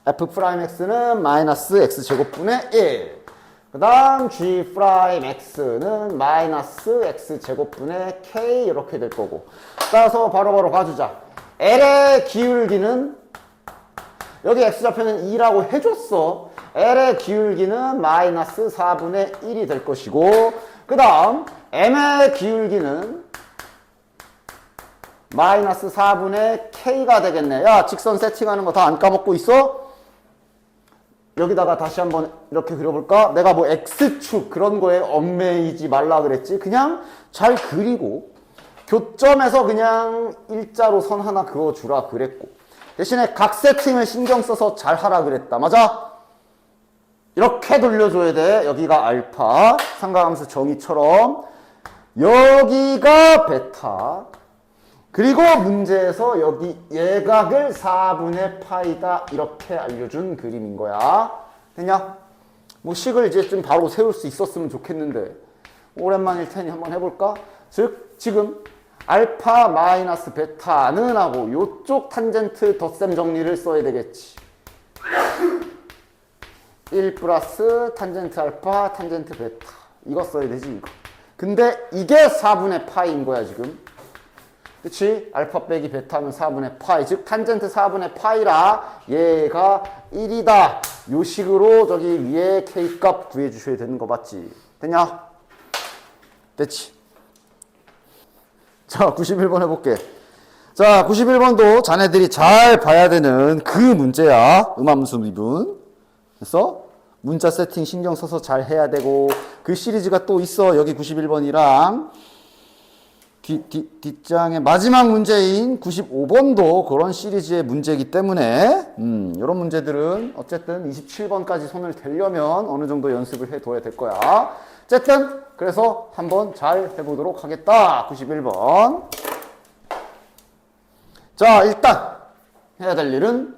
f'x는 마이너스 x제곱분의 1. 그 다음 g'x는 마이너스 x제곱분의 k 이렇게 될 거고, 따라서 바로바로 가주자. L의 기울기는 여기 x좌표는 2라고 해줬어. L의 기울기는 마이너스 4분의 1이 될 것이고, 그 다음 M의 기울기는 마이너스 4분의 k가 되겠네. 야, 직선 세팅하는 거 다 안 까먹고 있어? 여기다가 다시 한번 이렇게 그려볼까? 내가 X축 그런 거에 얽매이지 말라 그랬지? 그냥 잘 그리고 교점에서 그냥 일자로 선 하나 그어주라 그랬고, 대신에 각 세팅을 신경 써서 잘 하라 그랬다. 맞아? 이렇게 돌려줘야 돼. 여기가 알파, 삼각함수 정의처럼, 여기가 베타, 그리고 문제에서 여기 예각을 4분의 파이다 이렇게 알려준 그림인 거야. 됐냐? 식을 이제 좀 바로 세울 수 있었으면 좋겠는데 오랜만일 테니 한번 해볼까? 즉 지금 알파 마이너스 베타는 하고 요쪽 탄젠트 덧셈 정리를 써야 되겠지. 1 플러스 탄젠트 알파 탄젠트 베타 이거 써야 되지 이거. 근데 이게 4분의 파이인 거야 지금. 그치? 알파 빼기 베타는 4분의 파이. 즉 탄젠트 4분의 파이라 얘가 1이다. 요 식으로 저기 위에 K 값 구해주셔야 되는 거 맞지? 됐냐? 됐지? 자, 91번 해볼게. 자, 91번도 자네들이 잘 봐야 되는 그 문제야. 음함수 미분. 됐어? 문자 세팅 신경 써서 잘 해야 되고, 그 시리즈가 또 있어. 여기 91번이랑 뒷장의 마지막 문제인 95번도 그런 시리즈의 문제이기 때문에 이런 문제들은 어쨌든 27번까지 손을 대려면 어느 정도 연습을 해둬야 될 거야. 어쨌든 그래서 한번 잘 해보도록 하겠다. 91번. 자, 일단 해야 될 일은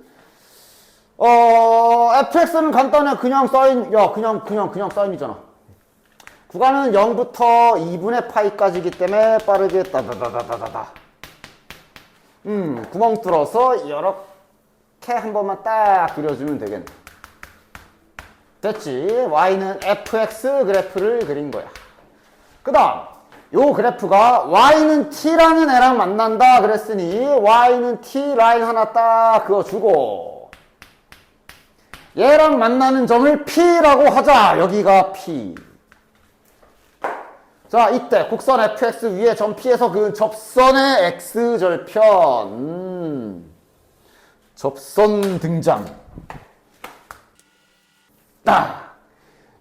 fx는 간단해. 그냥 사인, 야, 그냥 사인이잖아. 구간은 0부터 2분의 파이까지이기 때문에 빠르게 따다다다다다. 구멍 뚫어서 이렇게 한 번만 딱 그려주면 되겠네. 됐지? y는 fx 그래프를 그린 거야. 그 다음 요 그래프가 y는 t라는 애랑 만난다 그랬으니 y는 t 라인 하나 딱 그어주고 얘랑 만나는 점을 p라고 하자. 여기가 p. 자, 이때 곡선 fx 위에 점 p에서 그 접선의 x절편. 접선 등장.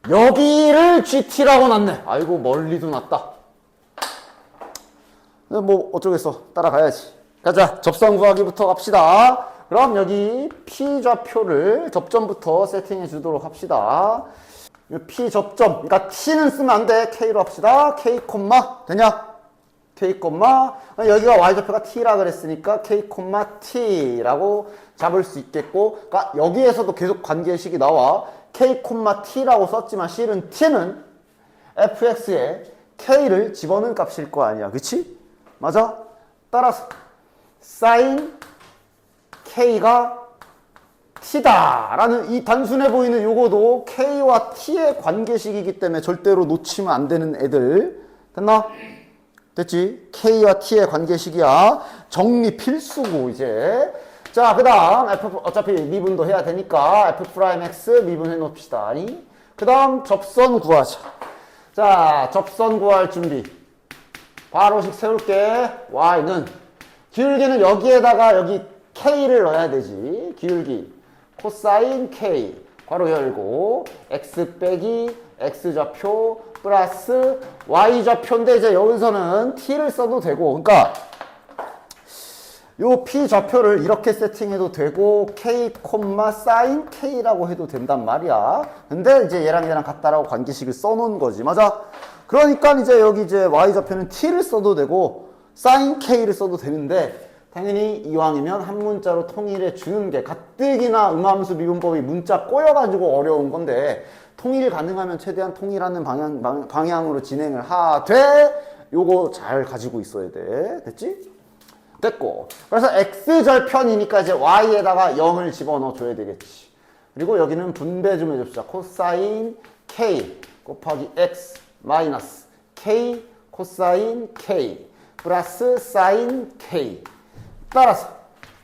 여기를 gt라고 놨네. 아이고, 멀리도 놨다. 뭐 어쩌겠어. 따라가야지. 가자. 접선 구하기부터 갑시다. 그럼 여기 p좌표를 접점부터 세팅해 주도록 합시다. P 접점, 그러니까 T는 쓰면 안 돼. K로 합시다. K 콤마, 되냐? K 콤마, 여기가 Y좌표가 T라 그랬으니까 K 콤마 T라고 잡을 수 있겠고, 그러니까 여기에서도 계속 관계식이 나와. K 콤마 T라고 썼지만 실은 T는 fx에 K를 집어넣은 값일 거 아니야. 그치? 맞아? 따라서 sin K가 T다 라는 이 단순해 보이는 요거도 K와 T의 관계식이기 때문에 절대로 놓치면 안 되는 애들. 됐나? 됐지? K와 T의 관계식이야. 정리 필수고 이제. 자, 그 다음 어차피 미분도 해야 되니까 F'X 미분해 놓읍시다. 그 다음 접선 구하자. 자, 접선 구할 준비. 바로씩 세울게. Y는 기울기는 여기에다가 여기 K를 넣어야 되지. 기울기 코사인 K 괄호 열고 X 빼기 X좌표 플러스 Y좌표인데 이제 여기서는 T를 써도 되고, 그러니까 요 P좌표를 이렇게 세팅해도 되고 K, 사인 K라고 해도 된단 말이야. 근데 이제 얘랑 같다라고 관계식을 써놓은 거지. 맞아? 그러니까 이제 여기 이제 Y좌표는 T를 써도 되고 사인 K를 써도 되는데, 당연히 이왕이면 한 문자로 통일해 주는 게, 가뜩이나 음함수 미분법이 문자 꼬여가지고 어려운 건데 통일 가능하면 최대한 통일하는 방향으로 진행을 하되 요거 잘 가지고 있어야 돼. 됐지? 됐고, 그래서 x절편이니까 이제 y에다가 0을 집어넣어 줘야 되겠지. 그리고 여기는 분배 좀 해줍시다. 코사인 k 곱하기 x 마이너스 k 코사인 k 플러스 사인 k. 따라서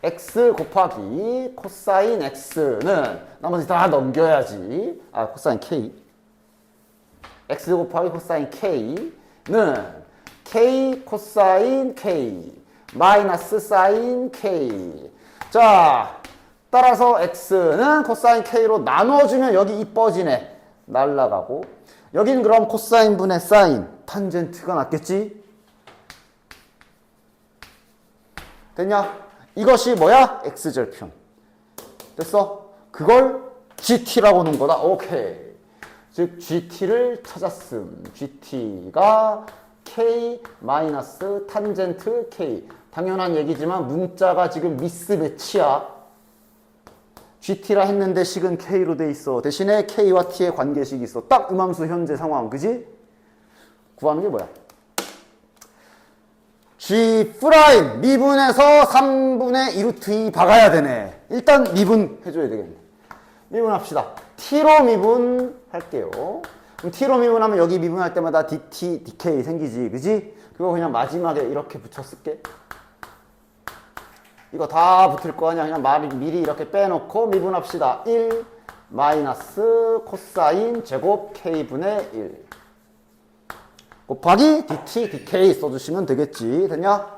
x 곱하기 코사인 x는 나머지 다 넘겨야지. 아, 코사인 k. x 곱하기 코사인 k는 k 코사인 k 마이너스 사인 k. 자, 따라서 x는 코사인 k로 나눠주면 여기 이뻐지네. 날라가고. 여긴 그럼 코사인 분의 사인 탄젠트가 낫겠지? 됐냐? 이것이 뭐야? x절편. 됐어? 그걸 gt라고 놓은 거다. 오케이. 즉 gt를 찾았음. gt가 k 마이너스 탄젠트 k. 당연한 얘기지만 문자가 지금 미스매치야. gt라 했는데 식은 k로 돼 있어. 대신에 k와 t의 관계식이 있어. 딱 음함수 현재 상황. 그지? 구하는 게 뭐야? G 프라임 미분해서 3분의 2루트 2 박아야 되네. 일단 미분 해줘야 되겠네. 미분합시다. T로 미분할게요. 그럼 T로 미분하면 여기 미분할 때마다 DT, DK 생기지. 그지? 그거 그냥 마지막에 이렇게 붙였을게. 이거 다 붙을 거 아니야. 그냥 미리 이렇게 빼놓고 미분합시다. 1, 마이너스 코사인 제곱 k분의 1 곱하기 dt, dk 써주시면 되겠지. 됐냐?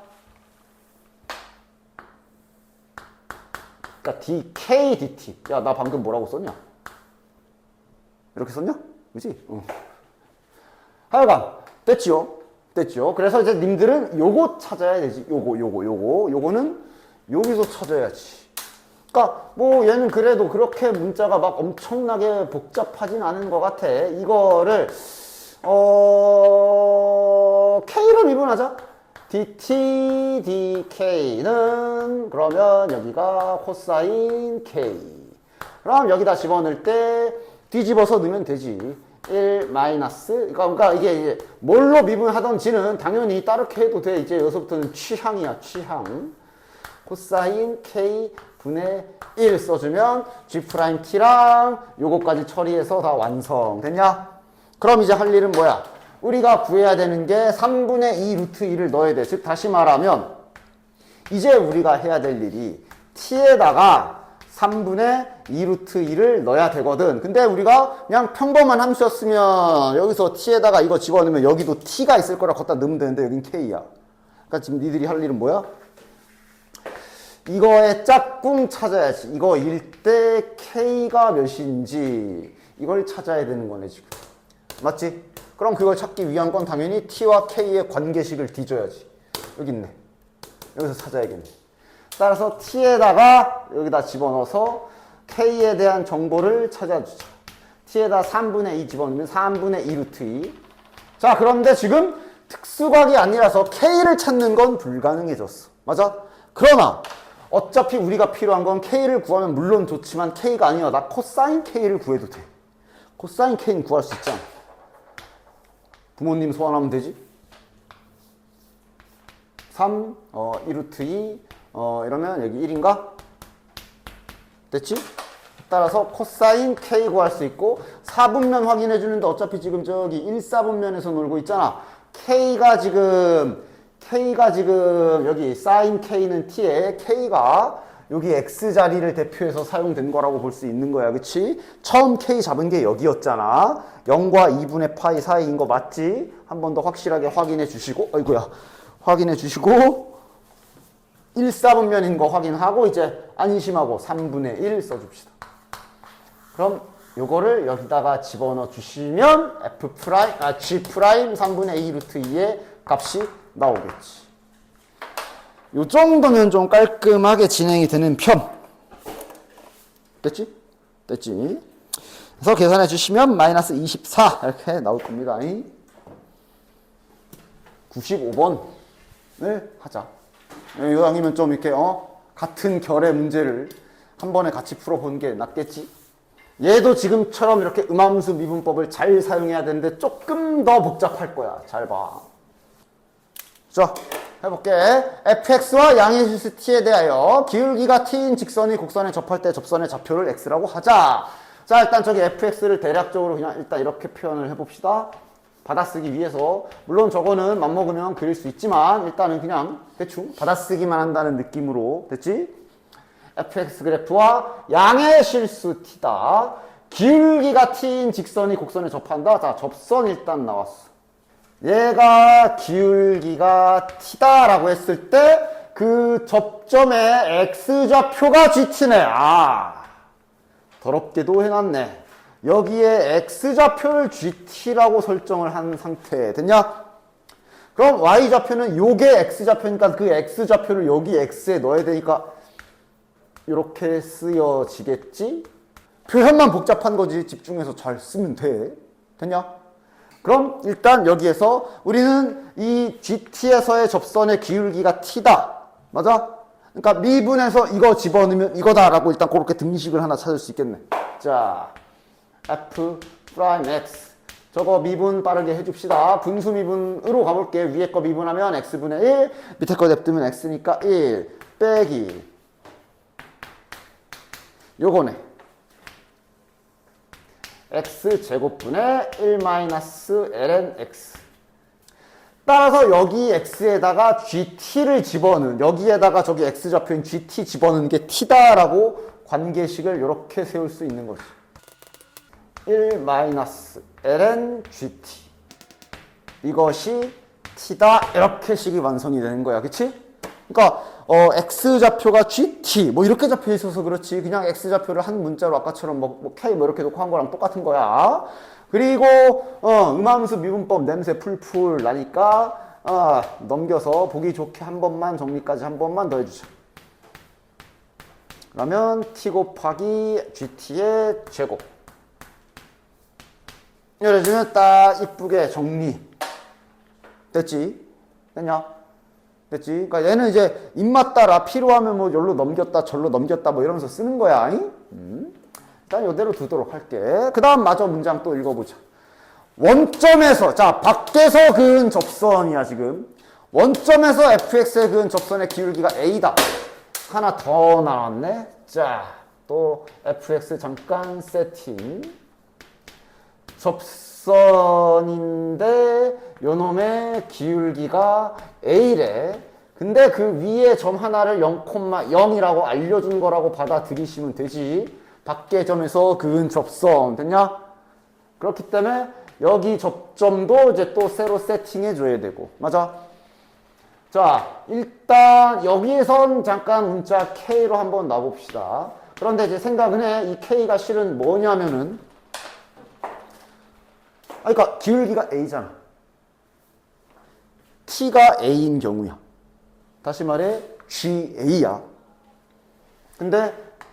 그러니까 dk, dt. 야, 나 방금 뭐라고 썼냐? 이렇게 썼냐? 그치? 하여간 됐지요? 됐죠? 그래서 이제 님들은 요거 찾아야 되지. 요거는 여기서 찾아야지. 그러니까 뭐 얘는 그래도 그렇게 문자가 막 엄청나게 복잡하진 않은 것 같아. 이거를 K로 미분하자. dt, dk는 그러면 여기가 코사인 K. 그럼 여기다 집어넣을 때 뒤집어서 넣으면 되지. 1 마이너스. 그러니까 이게 뭘로 미분하던지는 당연히 따르게 해도 돼. 이제 여기서부터는 취향이야, 취향. 코사인 K 분의 1 써주면 G'T랑 요거까지 처리해서 다 완성됐냐? 그럼 이제 할 일은 뭐야? 우리가 구해야 되는 게 3분의 2 루트 2를 넣어야 돼. 즉 다시 말하면 이제 우리가 해야 될 일이 t에다가 3분의 2 루트 2를 넣어야 되거든. 근데 우리가 그냥 평범한 함수였으면 여기서 t에다가 이거 집어넣으면 여기도 t가 있을 거라 갖다 넣으면 되는데 여긴 k야. 그러니까 지금 니들이 할 일은 뭐야? 이거의 짝꿍 찾아야지. 이거일 때 k가 몇인지 이걸 찾아야 되는 거네 지금. 맞지? 그럼 그걸 찾기 위한 건 당연히 t와 k의 관계식을 뒤져야지. 여기 있네. 여기서 찾아야겠네. 따라서 t에다가 여기다 집어넣어서 k에 대한 정보를 찾아주자. t에다 3분의 2 집어넣으면 3분의 2 루트 2. 자, 그런데 지금 특수각이 아니라서 k를 찾는 건 불가능해졌어. 맞아? 그러나 어차피 우리가 필요한 건 k를 구하면 물론 좋지만 k가 아니야. 나 코사인 k를 구해도 돼. 코사인 k는 구할 수 있잖아. 부모님 소환하면 되지. 3, 2루트 2, 이러면 여기 1인가? 됐지? 따라서 코사인 k 구할 수 있고 4분면 확인해 주는데 어차피 지금 저기 1, 4분면에서 놀고 있잖아. K가 지금 여기 사인 K는 T에 K가 여기 X 자리를 대표해서 사용된 거라고 볼 수 있는 거야. 그치? 처음 K 잡은 게 여기였잖아. 0과 2분의 파이 사이인 거 맞지? 한 번 더 확실하게 확인해 주시고, 아이고야. 확인해 주시고, 1, 4분면인 거 확인하고, 이제 안심하고 3분의 1 써줍시다. 그럼 요거를 여기다가 집어넣어 주시면 G' 3분의 2 루트 2의 값이 나오겠지. 요 정도면 좀 깔끔하게 진행이 되는 편. 됐지? 됐지? 그래서 계산해 주시면 마이너스 24 이렇게 나올 겁니다. 95번을 하자. 이왕이면 좀 이렇게 같은 결의 문제를 한 번에 같이 풀어보는 게 낫겠지? 얘도 지금처럼 이렇게 음함수 미분법을 잘 사용해야 되는데 조금 더 복잡할 거야. 잘 봐. 자, 해볼게. fx와 양의 실수 t에 대하여 기울기가 t인 직선이 곡선에 접할 때 접선의 좌표를 x라고 하자. 자, 일단 저기 fx를 대략적으로 그냥 일단 이렇게 표현을 해봅시다. 받아쓰기 위해서. 물론 저거는 맘먹으면 그릴 수 있지만 일단은 그냥 대충 받아쓰기만 한다는 느낌으로. 됐지? fx 그래프와 양의 실수 t다. 기울기가 t인 직선이 곡선에 접한다. 자, 접선 일단 나왔어. 얘가 기울기가 t다라고 했을 때 그 접점의 x좌표가 gt네. 아, 더럽게도 해놨네. 여기에 x좌표를 gt라고 설정을 한 상태. 됐냐? 그럼 y좌표는 요게 x좌표니까 그 x좌표를 여기 x에 넣어야 되니까 이렇게 쓰여지겠지? 표현만 복잡한 거지. 집중해서 잘 쓰면 돼. 됐냐? 그럼 일단 여기에서 우리는 이 GT에서의 접선의 기울기가 T다. 맞아? 그러니까 미분해서 이거 집어넣으면 이거다라고 일단 그렇게 등식을 하나 찾을 수 있겠네. 자, F 프라임 X. 저거 미분 빠르게 해줍시다. 분수 미분으로 가볼게. 위에 거 미분하면 X분의 1, 밑에 거 냅두면 X니까 1 빼기 요거네. x제곱분의 1-ln x. 따라서 여기 x에다가 gt를 집어넣는, 여기에다가 저기 x좌표인 gt 집어넣는 게 t다라고 관계식을 이렇게 세울 수 있는 거지. 1 마이너스 ln gt. 이것이 t다. 이렇게 식이 완성이 되는 거야. 그치? 그러니까 x좌표가 gt 뭐 이렇게 잡혀 있어서 그렇지. 그냥 x좌표를 한 문자로 아까처럼 뭐 k 뭐 이렇게 놓고 한 거랑 똑같은 거야. 그리고 음함수 미분법 냄새 풀풀 나니까 넘겨서 보기 좋게 한 번만 정리까지 한 번만 더 해주자. 그러면 t 곱하기 gt의 제곱. 이래주면 딱 이쁘게 정리. 됐지? 됐냐? 됐지? 그러니까 얘는 이제 입맛 따라 필요하면 뭐 여기로 넘겼다 절로 넘겼다 뭐 이러면서 쓰는 거야. 일단 이대로 두도록 할게. 그 다음 마저 문장 또 읽어보자. 원점에서, 자, 밖에서 그은 접선이야, 지금. 원점에서 fx에 그은 접선의 기울기가 a다. 하나 더 나왔네. 자, 또 fx 잠깐 세팅. 접선인데 요놈의 기울기가 a래. 근데 그 위에 점 하나를 0,0이라고 알려준 거라고 받아들이시면 되지. 밖의 점에서 그은 접선. 됐냐? 그렇기 때문에 여기 접점도 이제 또 새로 세팅해 줘야 되고. 맞아? 자, 일단 여기에선 잠깐 문자 K로 한번 놔봅시다. 그런데 이제 생각은 해. 이 K가 실은 뭐냐면은 그러니까 기울기가 A잖아. T가 A인 경우야. 다시 말해 GA야. 근데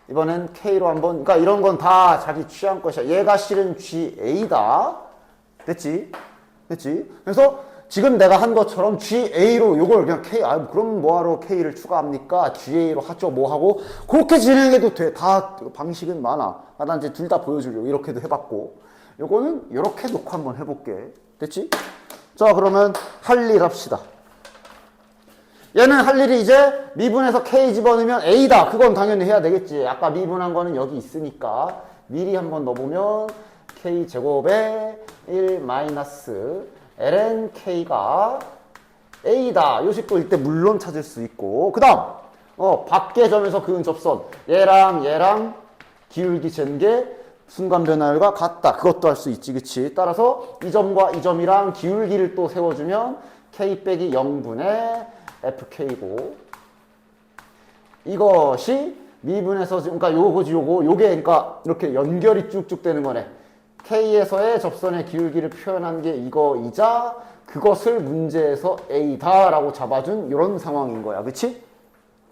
이번엔 K로 한번, 그러니까 이런 건 다 자기 취향 것이야. 얘가 실은 GA다. 됐지? 됐지? 그래서 지금 내가 한 것처럼 GA로 요걸 그냥 K, 그럼 뭐하러 K를 추가합니까? GA로 하죠. 뭐 하고. 그렇게 진행해도 돼. 다 방식은 많아. 난 이제 둘 다 보여주려고 이렇게도 해봤고. 요거는 이렇게 놓고 한번 해볼게. 됐지? 자, 그러면 할 일 합시다. 얘는 할 일이 이제 미분해서 K 집어넣으면 A다. 그건 당연히 해야 되겠지. 아까 미분한 거는 여기 있으니까 미리 한번 넣어보면 K 제곱에 1 마이너스 ln K가 A다. 요 식도 이때 물론 찾을 수 있고. 그 다음 밖의 점에서 그은 접선. 얘랑 기울기 잰 게 순간 변화율과 같다. 그것도 할 수 있지. 그치? 따라서 이 점과 이 점이랑 기울기를 또 세워주면 K 빼기 0분의 FK고, 이것이 미분에서, 그러니까 요거지, 요게, 그러니까 이렇게 연결이 쭉쭉 되는 거네. K에서의 접선의 기울기를 표현한 게 이거이자, 그것을 문제에서 A다라고 잡아준 이런 상황인 거야. 그치?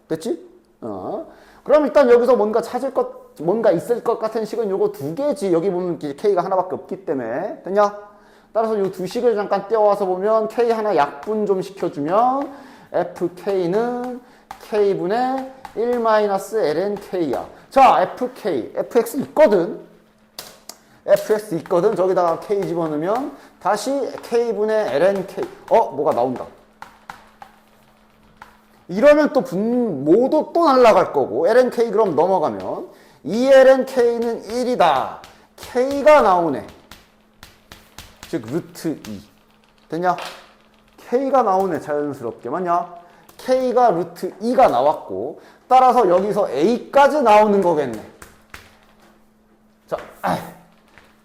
됐지? 그럼 일단 여기서 뭔가 있을 것 같은 식은 요거 두 개지. 여기 보면 K가 하나밖에 없기 때문에. 됐냐? 따라서 요 두 식을 잠깐 떼어와서 보면 K 하나 약분 좀 시켜주면 FK는 K분의 1-ln K야. 자, FX 있거든. FX 있거든. 저기다가 K 집어넣으면 다시 K분의 ln K. 뭐가 나온다. 이러면 또 모두 또 날아갈 거고. ln K 그럼 넘어가면 2ln K는 1이다. K가 나오네. 즉 루트 2. 됐냐? K가 나오네. 자연스럽게. 맞냐? K가 루트 2가 나왔고, 따라서 여기서 A까지 나오는 거겠네. 자,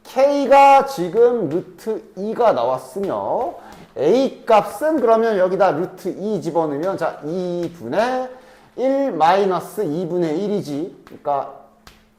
K가 지금 루트 2가 나왔으며 A 값은 그러면 여기다 루트 2 집어넣으면, 자, 2분의 1 마이너스 2분의 1이지. 그러니까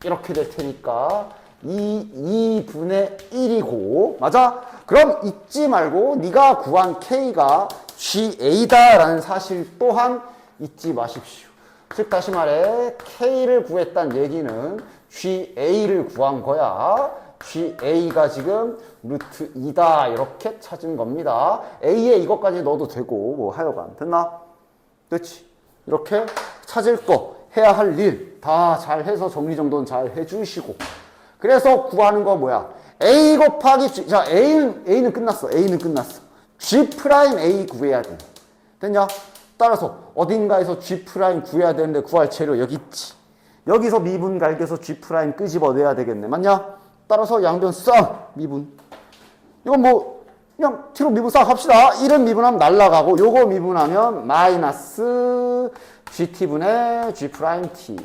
이렇게 될 테니까 2분의 1이고, 맞아? 그럼 잊지 말고 네가 구한 K가 GA다라는 사실 또한 잊지 마십시오. 즉 다시 말해 K를 구했다는 얘기는 GA를 구한 거야. GA가 지금 루트 2다 이렇게 찾은 겁니다. A에 이것까지 넣어도 되고 뭐 하여간 됐나? 됐지? 이렇게 찾을 거 해야 할 일 다 잘해서 정리정돈 잘 해주시고, 그래서 구하는 거 뭐야? A 곱하기 G. 자, A는 끝났어. A는 끝났어. G 프라임 A 구해야 돼. 됐냐? 따라서 어딘가에서 G 프라임 구해야 되는데 구할 재료 여기 있지. 여기서 미분 갈겨서 G 프라임 끄집어내야 되겠네. 맞냐? 따라서 양변 싹 미분. 이건 뭐 그냥 T로 미분 싹 합시다. 1은 미분하면 날라가고 요거 미분하면 마이너스 GT분의 G 프라임 T.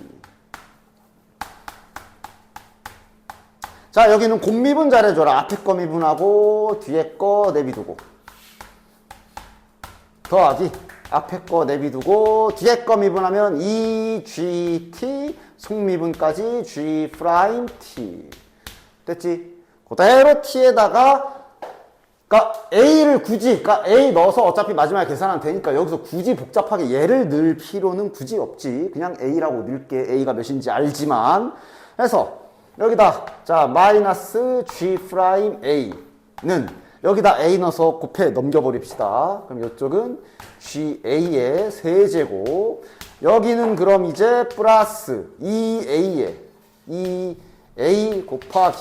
자, 여기는 곱미분 잘해줘라. 앞에 거 미분하고 뒤에 거 내비두고. 더하기. 앞에 거 내비두고 뒤에 거 미분하면 2gt 속미분까지 g 프라임 t. 됐지? 그대로 t에다가 그러니까 a를 굳이 그러니까 a 넣어서 어차피 마지막에 계산하면 되니까 여기서 굳이 복잡하게 얘를 넣을 필요는 굳이 없지. 그냥 a라고 넣을게. a가 몇인지 알지만. 그래서 여기다 자 마이너스 g 프라임 a는 여기다 a 넣어서 곱해 넘겨버립시다. 그럼 이쪽은 ga의 세제곱, 여기는 그럼 이제 플러스 2a에 2a 곱하기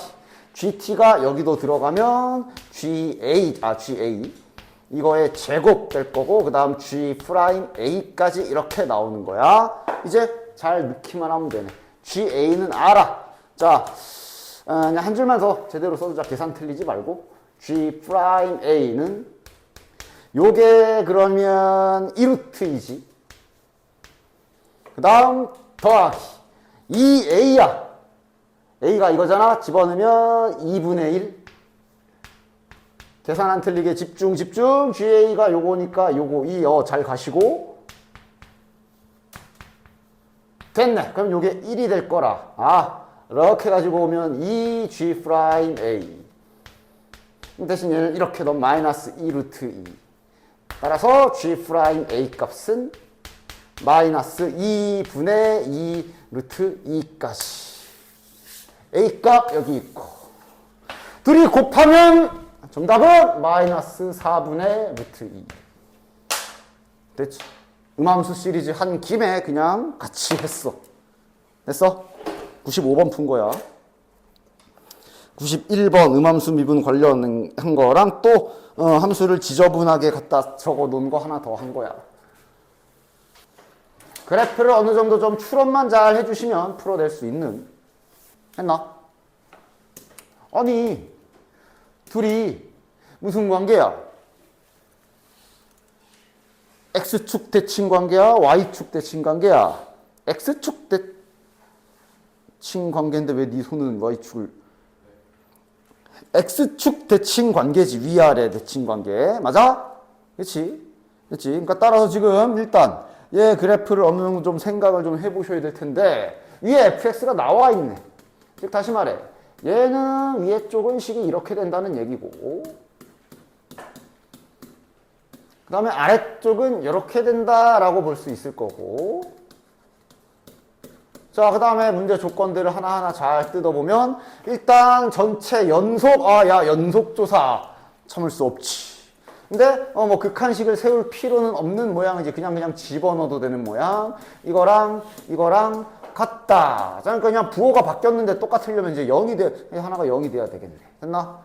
gt가 여기도 들어가면 ga 이거의 제곱 될 거고, 그 다음 g 프라임 a까지 이렇게 나오는 거야. 이제 잘 넣기만 하면 되네. ga는 알아. 자, 그냥 한 줄만 더 제대로 써주자. 계산 틀리지 말고. g 프라임 a는 요게 그러면 2루트이지. 그 다음 더하기 2a야. a가 이거잖아. 집어넣으면 2분의 1. 계산 안 틀리게 집중. ga가 요거니까 요거 2 잘 가시고. 됐네. 그럼 요게 1이 될 거라. 이렇게 가지고 오면 2g 프라임 a. 대신 얘는 이렇게 넣으면 마이너스 2루트 2. 따라서 g 프라임 a 값은 마이너스 2분의 2 루트 2까지. a 값 여기 있고. 둘이 곱하면 정답은 마이너스 4분의 루트 2. 됐지? 음함수 시리즈 한 김에 그냥 같이 했어. 됐어? 95번 푼 거야. 91번 음함수 미분 관련한 거랑 또 함수를 지저분하게 갖다 적어 놓은 거 하나 더 한 거야. 그래프를 어느 정도 좀 추론만 잘 해주시면 풀어낼 수 있는. 했나? 아니, 둘이 무슨 관계야? X축 대칭 관계야? Y축 대칭 관계야? X축 대칭 관계인데 왜 네 손은 Y축을? X축 대칭 관계지. 위아래 대칭 관계. 맞아? 그치? 그치? 그러니까 따라서 지금 일단 얘 그래프를 어느 정도 좀 생각을 좀 해보셔야 될 텐데, 위에 fx가 나와 있네. 즉 다시 말해, 얘는 위에 쪽은 식이 이렇게 된다는 얘기고, 그 다음에 아래쪽은 이렇게 된다라고 볼 수 있을 거고. 자, 그 다음에 문제 조건들을 하나하나 잘 뜯어보면 일단 전체 연속, 야 연속조사 참을 수 없지. 근데 뭐 극한식을 세울 필요는 없는 모양이지. 그냥 집어넣어도 되는 모양. 이거랑 같다. 자, 그러니까 그냥 부호가 바뀌었는데 똑같으려면 이제 0이 하나가 0이 돼야 되겠네. 됐나?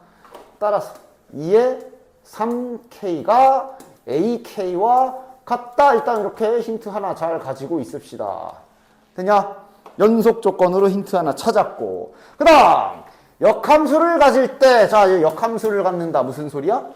따라서 2의 3k가 ak와 같다. 일단 이렇게 힌트 하나 잘 가지고 있읍시다. 됐냐? 연속 조건으로 힌트 하나 찾았고, 그 다음 역함수를 가질 때, 자, 역함수를 갖는다. 무슨 소리야?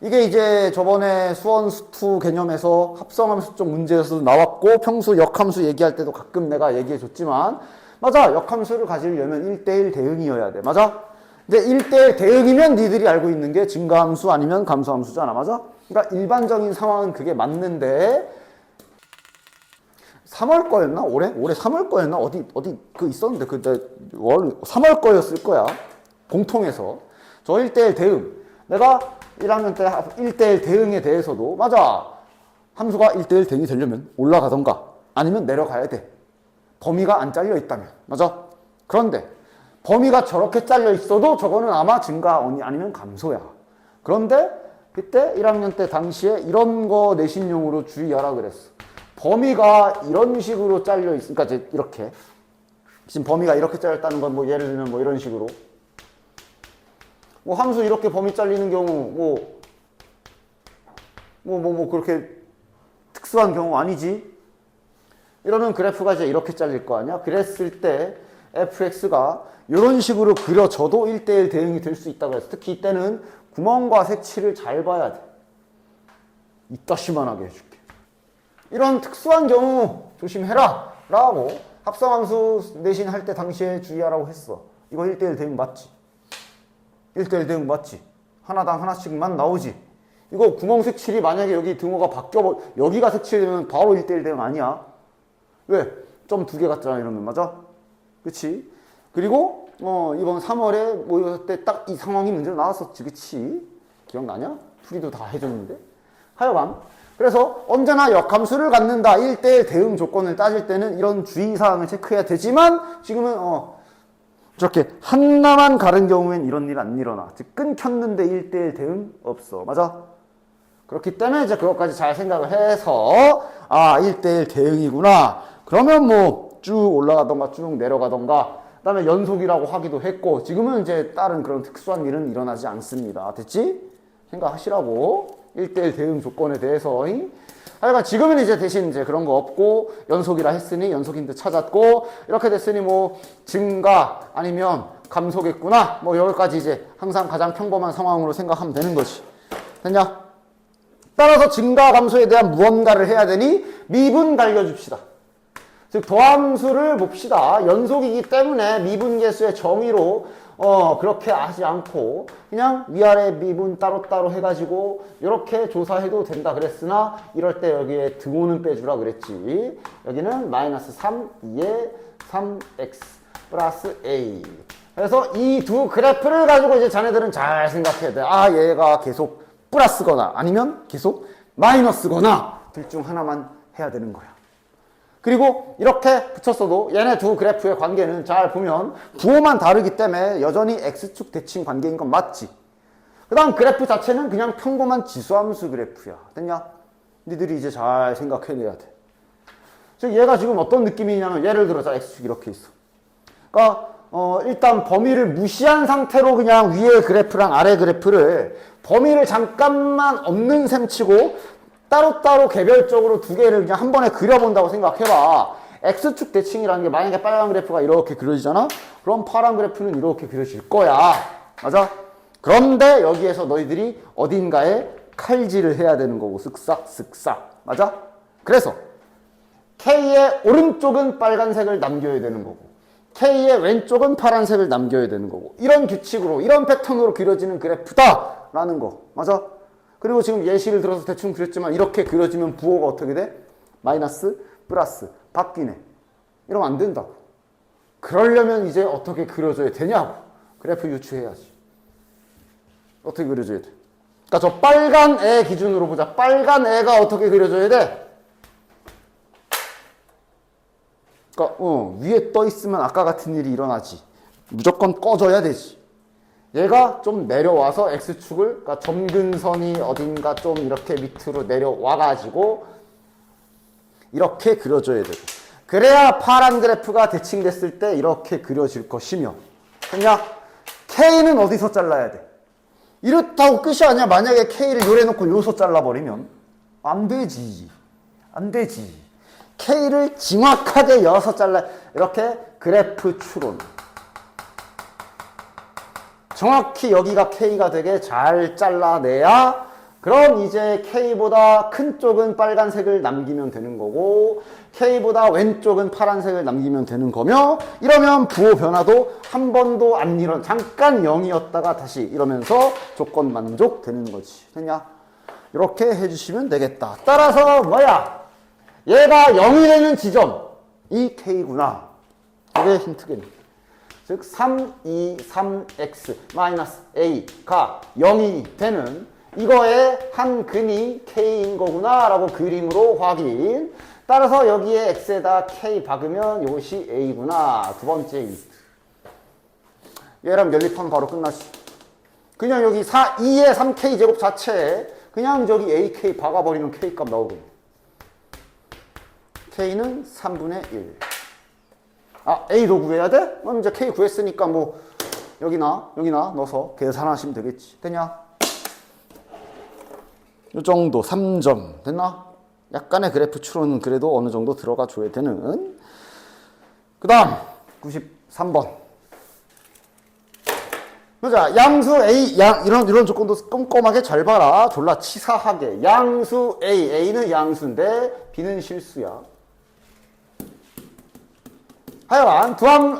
이게 이제 저번에 수원 수투 개념에서 합성함수 쪽 문제에서도 나왔고, 평소 역함수 얘기할 때도 가끔 내가 얘기해 줬지만, 맞아, 역함수를 가지려면 1대1 대응이어야 돼. 맞아? 근데 1대1 대응이면 니들이 알고 있는 게 증가함수 아니면 감소함수잖아. 맞아? 그러니까 일반적인 상황은 그게 맞는데, 3월 거였나? 올해 3월 거였나? 어디 그 있었는데 그때 3월 거였을 거야. 공통해서. 저 1대1 대응. 내가 1학년 때 1대1 대응에 대해서도 맞아. 함수가 1대1 대응이 되려면 올라가던가 아니면 내려가야 돼. 범위가 안 잘려 있다면. 맞아? 그런데 범위가 저렇게 잘려 있어도 저거는 아마 증가 아니면 감소야. 그런데 그때 1학년 때 당시에 이런 거 내신용으로 주의하라 그랬어. 범위가 이런 식으로 잘려 있으니까 이제 이렇게 지금 범위가 이렇게 잘렸다는 건 뭐 예를 들면 뭐 이런 식으로 뭐 함수 이렇게 범위 잘리는 경우 뭐 그렇게 특수한 경우 아니지. 이러면 그래프가 이제 이렇게 잘릴 거 아니야. 그랬을 때 fx가 이런 식으로 그려져도 1대1 대응이 될 수 있다고 했어. 특히 이때는 구멍과 색칠을 잘 봐야 돼. 이따시만하게 해줄게. 이런 특수한 경우 조심해라 라고 합성함수 내신 할 때 당시에 주의하라고 했어. 이거 1대1 대응 맞지? 1대1 대응 맞지? 하나당 하나씩만 나오지? 이거 구멍 색칠이 만약에 여기 등호가 여기가 색칠되면 바로 1대1 대응 아니야? 왜? 점 2개 같잖아 이러면. 맞아? 그치? 그리고 이번 3월에 모였을 때 딱 이 상황이 문제로 나왔었지. 그치? 기억나냐? 풀이도 다 해줬는데. 하여간 그래서 언제나 역함수를 갖는다. 1대1 대응 조건을 따질 때는 이런 주의사항을 체크해야 되지만 지금은 저렇게 하나만 가른 경우엔 이런 일 안 일어나. 즉 끊겼는데 1대1 대응 없어. 맞아? 그렇기 때문에 이제 그것까지 잘 생각을 해서 1대1 대응이구나. 그러면 뭐 쭉 올라가던가 쭉 내려가던가 그다음에 연속이라고 하기도 했고 지금은 이제 다른 그런 특수한 일은 일어나지 않습니다. 됐지? 생각하시라고. 1대1 대응 조건에 대해서. 하여간 지금은 이제 대신 이제 그런 거 없고 연속이라 했으니 연속인데 찾았고 이렇게 됐으니 뭐 증가 아니면 감소겠구나. 뭐 여기까지 이제 항상 가장 평범한 상황으로 생각하면 되는 거지. 됐냐? 따라서 증가 감소에 대한 무언가를 해야 되니 미분 갈겨줍시다. 즉 더함수를 봅시다. 연속이기 때문에 미분계수의 정의로 그렇게 하지 않고 그냥 위아래 미분 따로따로 해가지고 이렇게 조사해도 된다 그랬으나 이럴 때 여기에 등호는 빼주라 그랬지. 여기는 마이너스 3, 2에 3x 플러스 a. 그래서 이 두 그래프를 가지고 이제 자네들은 잘 생각해야 돼. 얘가 계속 플러스거나 아니면 계속 마이너스거나 둘 중 하나만 해야 되는 거야. 그리고 이렇게 붙였어도 얘네 두 그래프의 관계는 잘 보면 부호만 다르기 때문에 여전히 x축 대칭 관계인 건 맞지. 그 다음 그래프 자체는 그냥 평범한 지수함수 그래프야. 됐냐? 니들이 이제 잘 생각해내야 돼. 즉 얘가 지금 어떤 느낌이냐면 예를 들어서 x축 이렇게 있어. 그러니까 일단 범위를 무시한 상태로 그냥 위에 그래프랑 아래 그래프를 범위를 잠깐만 없는 셈 치고 따로따로 개별적으로 두 개를 그냥 한 번에 그려본다고 생각해봐. X축 대칭이라는 게 만약에 빨간 그래프가 이렇게 그려지잖아? 그럼 파란 그래프는 이렇게 그려질 거야. 맞아? 그런데 여기에서 너희들이 어딘가에 칼질을 해야 되는 거고 쓱싹쓱싹. 맞아? 그래서 K의 오른쪽은 빨간색을 남겨야 되는 거고 K의 왼쪽은 파란색을 남겨야 되는 거고 이런 규칙으로 이런 패턴으로 그려지는 그래프다라는 거. 맞아? 그리고 지금 예시를 들어서 대충 그렸지만 이렇게 그려지면 부호가 어떻게 돼? 마이너스, 플러스, 바뀌네. 이러면 안 된다고. 그러려면 이제 어떻게 그려줘야 되냐고. 그래프 유추해야지. 어떻게 그려줘야 돼? 그러니까 저 빨간 애 기준으로 보자. 빨간 애가 어떻게 그려줘야 돼? 그러니까 위에 떠 있으면 아까 같은 일이 일어나지. 무조건 꺼져야 되지. 얘가 좀 내려와서 X축을, 그러니까 점근선이 어딘가 좀 이렇게 밑으로 내려와가지고 이렇게 그려줘야 되고 그래야 파란 그래프가 대칭됐을 때 이렇게 그려질 것이며 그냥 K는 어디서 잘라야 돼? 이렇다고 끝이 아니야. 만약에 K를 요래 놓고 요소 잘라버리면 안 되지. 안 되지. K를 정확하게 여서 잘라. 이렇게 그래프 추론. 정확히 여기가 K가 되게 잘 잘라내야 그럼 이제 K보다 큰 쪽은 빨간색을 남기면 되는 거고 K보다 왼쪽은 파란색을 남기면 되는 거며 이러면 부호 변화도 한 번도 안 일어나. 잠깐 0이었다가 다시 이러면서 조건 만족되는 거지. 됐냐? 이렇게 해주시면 되겠다. 따라서 뭐야? 얘가 0이 되는 지점이 K구나. 이게 힌트겠네. 즉 3, 2, 3x 마이너스 a가 0이 되는 이거의 한 근이 k인 거구나 라고 그림으로 확인. 따라서 여기에 x에다 k 박으면 이것이 a구나. 두 번째 힌트. 얘랑 연립하면 바로 끝나지. 그냥 여기 2의 3k 제곱 자체에 그냥 저기 ak 박아버리면 k 값 나오거든요. k는 3분의 1. A도 구해야 돼? 그럼 이제 K 구했으니까 뭐 여기나 넣어서 계산하시면 되겠지. 됐냐? 이 정도 3점 됐나? 약간의 그래프 추론은 그래도 어느 정도 들어가 줘야 되는. 그 다음 93번. 보자. 양수 A 이런 조건도 꼼꼼하게 잘 봐라. 졸라 치사하게. 양수 A는 양수인데 B는 실수야. 하여간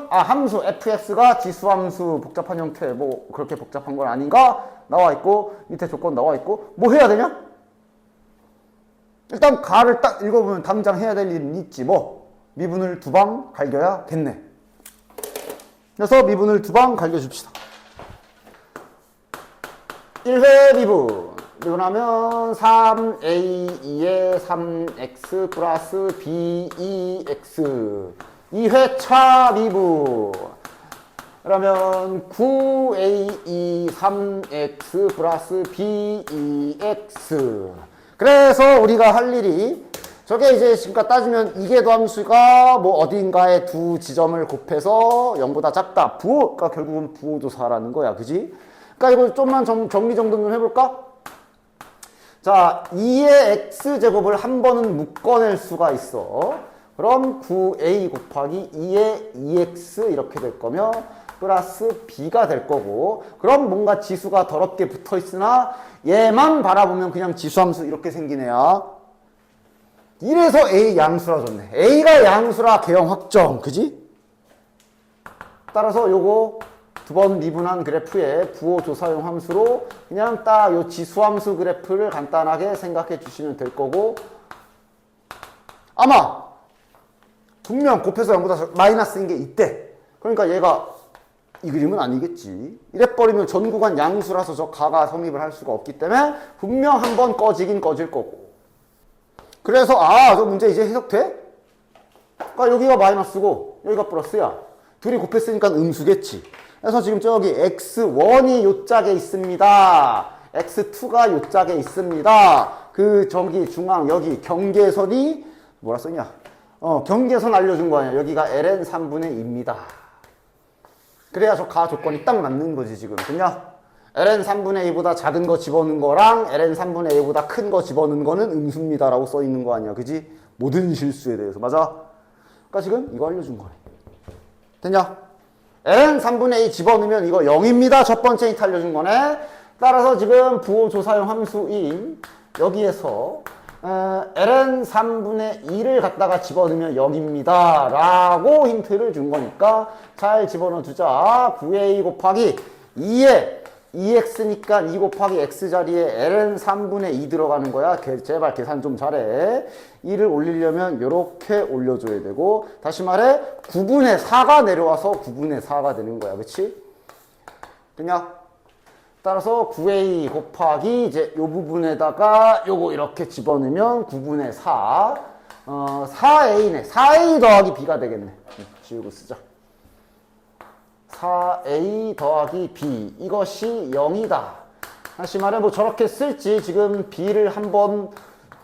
함수 fx가 지수함수 복잡한 형태, 뭐 그렇게 복잡한 건 아닌가 나와 있고, 밑에 조건 나와 있고, 뭐 해야 되냐? 일단 가를 딱 읽어보면 당장 해야 될 일은 있지. 뭐 미분을 두 방 갈겨야겠네. 그래서 미분을 두 방 갈겨줍시다. 1회 미분. 미분하면 3a2에 3x 플러스 b2x. 2회차 미분. 그러면 9a2 3x 플러스 b2x. 그래서 우리가 할 일이 저게 이제 지금까지 따지면 이계도함수가 뭐 어딘가에 두 지점을 곱해서 0보다 작다. 부호가 결국은 부호조사라는 거야. 그지? 그러니까 이거 좀만 정리정돈 좀 해볼까? 자, 2의 x제곱을 한 번은 묶어낼 수가 있어. 그럼 9a 곱하기 2의 2x 이렇게 될 거며 플러스 b가 될 거고, 그럼 뭔가 지수가 더럽게 붙어 있으나 얘만 바라보면 그냥 지수함수 이렇게 생긴 애야. 이래서 a 양수라 줬네. a가 양수라 개형 확정. 그지? 따라서 요거 두 번 미분한 그래프의 부호 조사용 함수로 그냥 딱 요 지수함수 그래프를 간단하게 생각해 주시면 될 거고, 아마 분명 곱해서 0보다 마이너스인 게 있대. 그러니까 얘가 이 그림은 아니겠지. 이래버리면 전 구간 양수라서 저 가가 성립을 할 수가 없기 때문에 분명 한번 꺼지긴 꺼질 거고. 그래서 저 문제 이제 해석돼? 그러니까 여기가 마이너스고 여기가 플러스야. 둘이 곱했으니까 음수겠지. 그래서 지금 저기 x1이 요 짝에 있습니다. x2가 요 짝에 있습니다. 그 저기 중앙 여기 경계선이 뭐라 썼냐? 경계선 알려준 거 아니야. 여기가 ln 3분의 2입니다. 그래야 저 가 조건이 딱 맞는 거지 지금. 그냥 ln 3분의 2보다 작은 거 집어넣은 거랑 ln 3분의 2보다 큰 거 집어넣은 거는 음수입니다 라고 써 있는 거 아니야. 그지? 모든 실수에 대해서. 맞아? 그러니까 지금 이거 알려준 거네. 됐냐? ln 3분의 2 집어넣으면 이거 0입니다. 첫 번째 힌트 알려준 거네. 따라서 지금 부호 조사용 함수인 여기에서 ln 3분의 2를 갖다가 집어넣으면 0입니다 라고 힌트를 준 거니까 잘 집어넣어 주자. 9a 곱하기 2에 2x니까 2 곱하기 x 자리에 ln 3분의 2 들어가는 거야. 제발 계산 좀 잘해. 2를 올리려면 이렇게 올려줘야 되고, 다시 말해 9분의 4가 내려와서 9분의 4가 되는 거야. 그치? 그냥 따라서 9a 곱하기 이제 요 부분에다가 요거 이렇게 집어넣으면 9분의 4 4a네. 4a 더하기 b가 되겠네. 지우고 쓰자. 4a 더하기 b 이것이 0이다. 다시 말해 뭐 저렇게 쓸지, 지금 b를 한번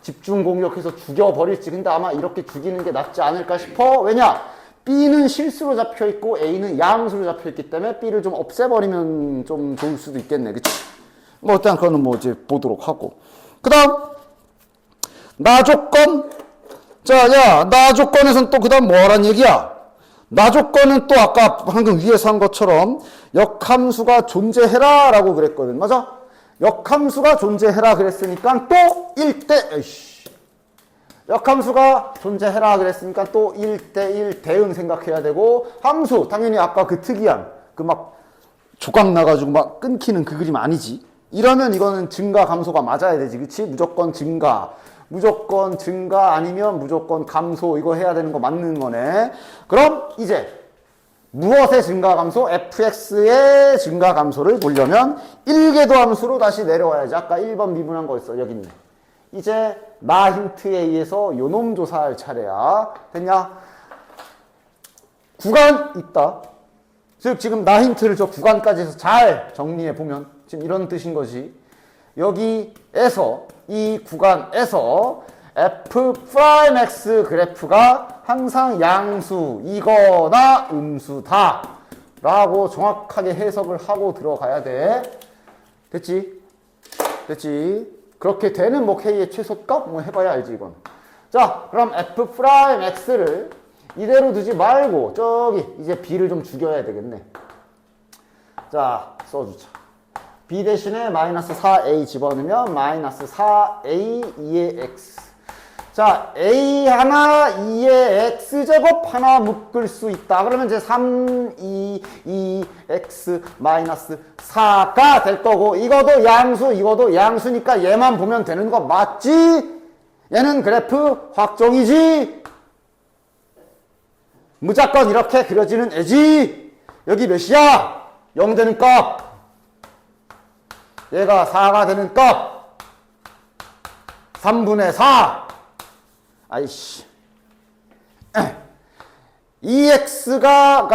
집중 공격해서 죽여버릴지. 근데 아마 이렇게 죽이는 게 낫지 않을까 싶어. 왜냐? b는 실수로 잡혀있고 a는 양수로 잡혀있기 때문에 b를 좀 없애버리면 좀 좋을 수도 있겠네. 그치? 뭐 일단 그거는 뭐 이제 보도록 하고. 그 다음 나 조건. 자, 야, 나 조건에선 또 그 다음 뭐란 얘기야? 나 조건은 또 아까 방금 위에서 한 것처럼 역함수가 존재해라 라고 그랬거든. 맞아? 역함수가 존재해라 그랬으니까 또 1대 역함수가 존재해라 그랬으니까 또 1대1 대응 생각해야 되고, 함수 당연히 아까 그 특이한 그 막 조각 나가지고 막 끊기는 그 그림 아니지. 이러면 이거는 증가 감소가 맞아야 되지. 그치? 무조건 증가 아니면 무조건 감소, 이거 해야 되는 거 맞는 거네. 그럼 이제 무엇의 증가 감소? fx의 증가 감소를 보려면 1궤도 함수로 다시 내려와야지. 아까 1번 미분한 거 있어. 여기 있네. 이제 나 힌트에 의해서 요놈 조사할 차례야. 됐냐? 구간 있다. 즉 지금 나 힌트를 저 구간까지 해서 잘 정리해 보면 지금 이런 뜻인 거지. 여기에서 이 구간에서 f'(x) 그래프가 항상 양수이거나 음수다 라고 정확하게 해석을 하고 들어가야 돼. 됐지? 그렇게 되는 뭐 k의 최소값 뭐 해봐야 알지 이건. 자, 그럼 f'x를 이대로 두지 말고 저기 이제 b를 좀 죽여야 되겠네. 자, 써주자. b 대신에 마이너스 4a 집어넣으면 마이너스 4a 2의 x. 자, a 하나 2의 x제곱 하나 묶을 수 있다. 그러면 이제 3, 2x 마이너스 4가 될 거고, 이것도 양수, 이것도 양수니까 얘만 보면 되는 거 맞지? 얘는 그래프 확정이지? 무조건 이렇게 그려지는 애지? 여기 몇이야? 0 되는 값. 얘가 4가 되는 값. 3분의 4. 아이씨. 2x가